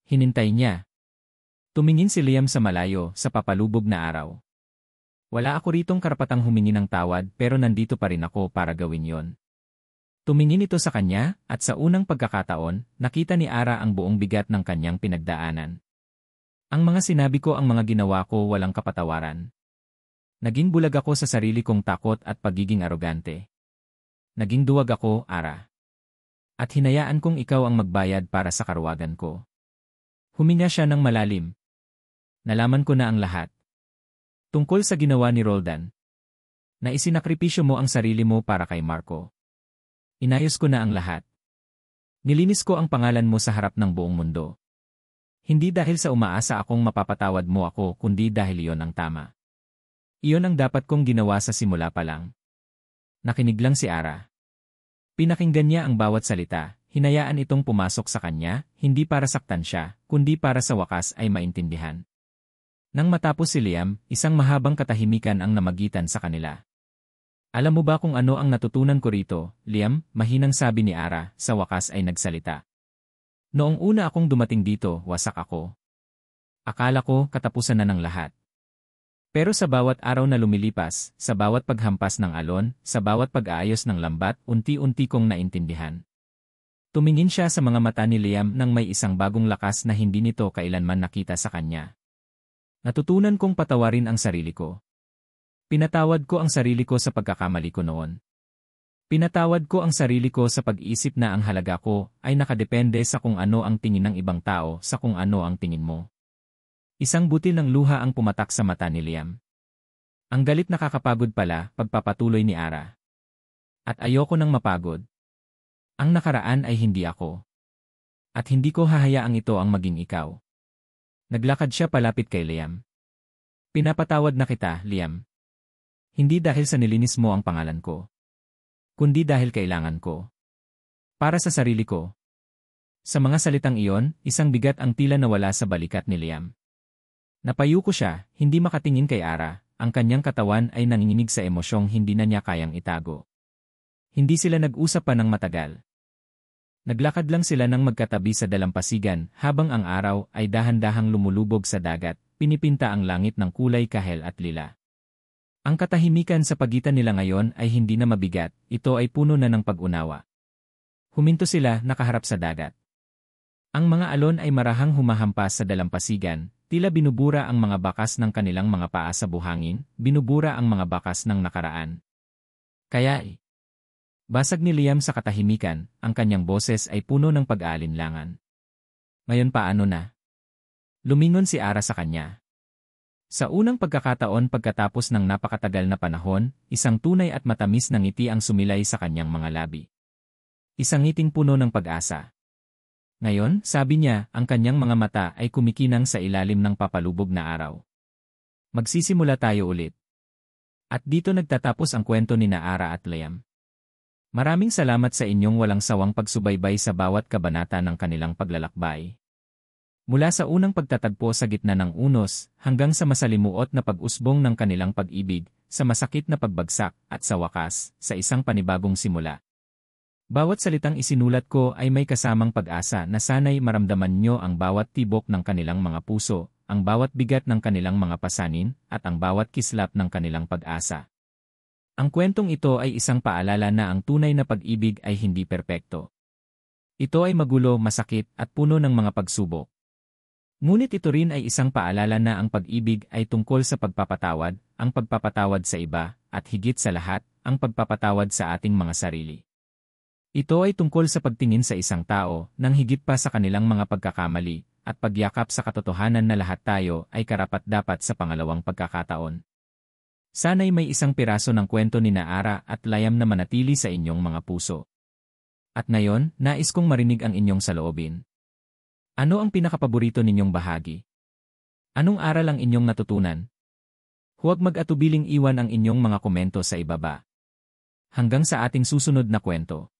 Hinintay niya. Tumingin si Liam sa malayo, sa papalubog na araw. Wala ako ritong karapatang humingi ng tawad pero nandito pa rin ako para gawin yon. Tumingin ito sa kanya, at sa unang pagkakataon, nakita ni Ara ang buong bigat ng kanyang pinagdaanan. Ang mga sinabi ko, ang mga ginawa ko walang kapatawaran. Naging bulag ako sa sarili kong takot at pagiging arogante. Naging duwag ako, Ara. At hinayaan kong ikaw ang magbayad para sa karuwagan ko. Huminga siya ng malalim. Nalaman ko na ang lahat. Tungkol sa ginawa ni Roldan. Na isinakripisyo mo ang sarili mo para kay Marco. Inayos ko na ang lahat. Nilinis ko ang pangalan mo sa harap ng buong mundo. Hindi dahil sa umaasa akong mapapatawad mo ako, kundi dahil iyon ang tama. Iyon ang dapat kong ginawa sa simula pa lang. Nakinig lang si Ara. Pinakinggan niya ang bawat salita, hinayaan itong pumasok sa kanya, hindi para saktan siya, kundi para sa wakas ay maintindihan. Nang matapos si Liam, isang mahabang katahimikan ang namagitan sa kanila. Alam mo ba kung ano ang natutunan ko rito, Liam? Mahinang sabi ni Ara, sa wakas ay nagsalita. Noong una akong dumating dito, wasak ako. Akala ko katapusan na ng lahat. Pero sa bawat araw na lumilipas, sa bawat paghampas ng alon, sa bawat pag-aayos ng lambat, unti-unti kong naintindihan. Tumingin siya sa mga mata ni Liam nang may isang bagong lakas na hindi nito kailanman nakita sa kanya. Natutunan kong patawarin ang sarili ko. Pinatawad ko ang sarili ko sa pagkakamali ko noon. Pinatawad ko ang sarili ko sa pag-isip na ang halaga ko ay nakadepende sa kung ano ang tingin ng ibang tao sa kung ano ang tingin mo. Isang butil ng luha ang pumatak sa mata ni Liam. Ang galit nakakapagod pala, pagpapatuloy ni Ara. At ayoko nang mapagod. Ang nakaraan ay hindi ako. At hindi ko hahayaang ito ang maging ikaw. Naglakad siya palapit kay Liam. Pinapatawad na kita, Liam. Hindi dahil sa nilinis mo ang pangalan ko, kundi dahil kailangan ko. Para sa sarili ko. Sa mga salitang iyon, isang bigat ang tila nawala sa balikat ni Liam. Napayuko siya, hindi makatingin kay Ara, ang kanyang katawan ay nanginginig sa emosyong hindi na niya kayang itago. Hindi sila nag-usap pa ng matagal. Naglakad lang sila ng magkatabi sa dalampasigan habang ang araw ay dahan-dahang lumulubog sa dagat, pinipinta ang langit ng kulay kahel at lila. Ang katahimikan sa pagitan nila ngayon ay hindi na mabigat, ito ay puno na ng pag-unawa. Huminto sila nakaharap sa dagat. Ang mga alon ay marahang humahampas sa dalampasigan, tila binubura ang mga bakas ng kanilang mga paa sa buhangin, binubura ang mga bakas ng nakaraan. Basag ni Liam sa katahimikan, ang kanyang boses ay puno ng pag-aalinlangan. Ngayon paano na? Lumingon si Ara sa kanya. Sa unang pagkakataon pagkatapos ng napakatagal na panahon, isang tunay at matamis na ngiti ang sumilay sa kanyang mga labi. Isang ngiting puno ng pag-asa. Ngayon, sabi niya, ang kanyang mga mata ay kumikinang sa ilalim ng papalubog na araw. Magsisimula tayo ulit. At dito nagtatapos ang kwento ni Ara at Liam. Maraming salamat sa inyong walang sawang pagsubaybay sa bawat kabanata ng kanilang paglalakbay. Mula sa unang pagtatagpo sa gitna ng unos, hanggang sa masalimuot na pag-usbong ng kanilang pag-ibig, sa masakit na pagbagsak, at sa wakas, sa isang panibagong simula. Bawat salitang isinulat ko ay may kasamang pag-asa na sana'y maramdaman nyo ang bawat tibok ng kanilang mga puso, ang bawat bigat ng kanilang mga pasanin, at ang bawat kislap ng kanilang pag-asa. Ang kwentong ito ay isang paalala na ang tunay na pag-ibig ay hindi perpekto. Ito ay magulo, masakit, at puno ng mga pagsubok. Ngunit ito rin ay isang paalala na ang pag-ibig ay tungkol sa pagpapatawad, ang pagpapatawad sa iba, at higit sa lahat, ang pagpapatawad sa ating mga sarili. Ito ay tungkol sa pagtingin sa isang tao nang higit pa sa kanilang mga pagkakamali at pagyakap sa katotohanan na lahat tayo ay karapat-dapat sa pangalawang pagkakataon. Sana'y may isang piraso ng kwento ni Ara at Liam na manatili sa inyong mga puso. At ngayon, nais kong marinig ang inyong saloobin. Ano ang pinakapaborito ninyong bahagi? Anong aral ang inyong natutunan? Huwag mag-atubiling iwan ang inyong mga komento sa ibaba. Hanggang sa ating susunod na kwento.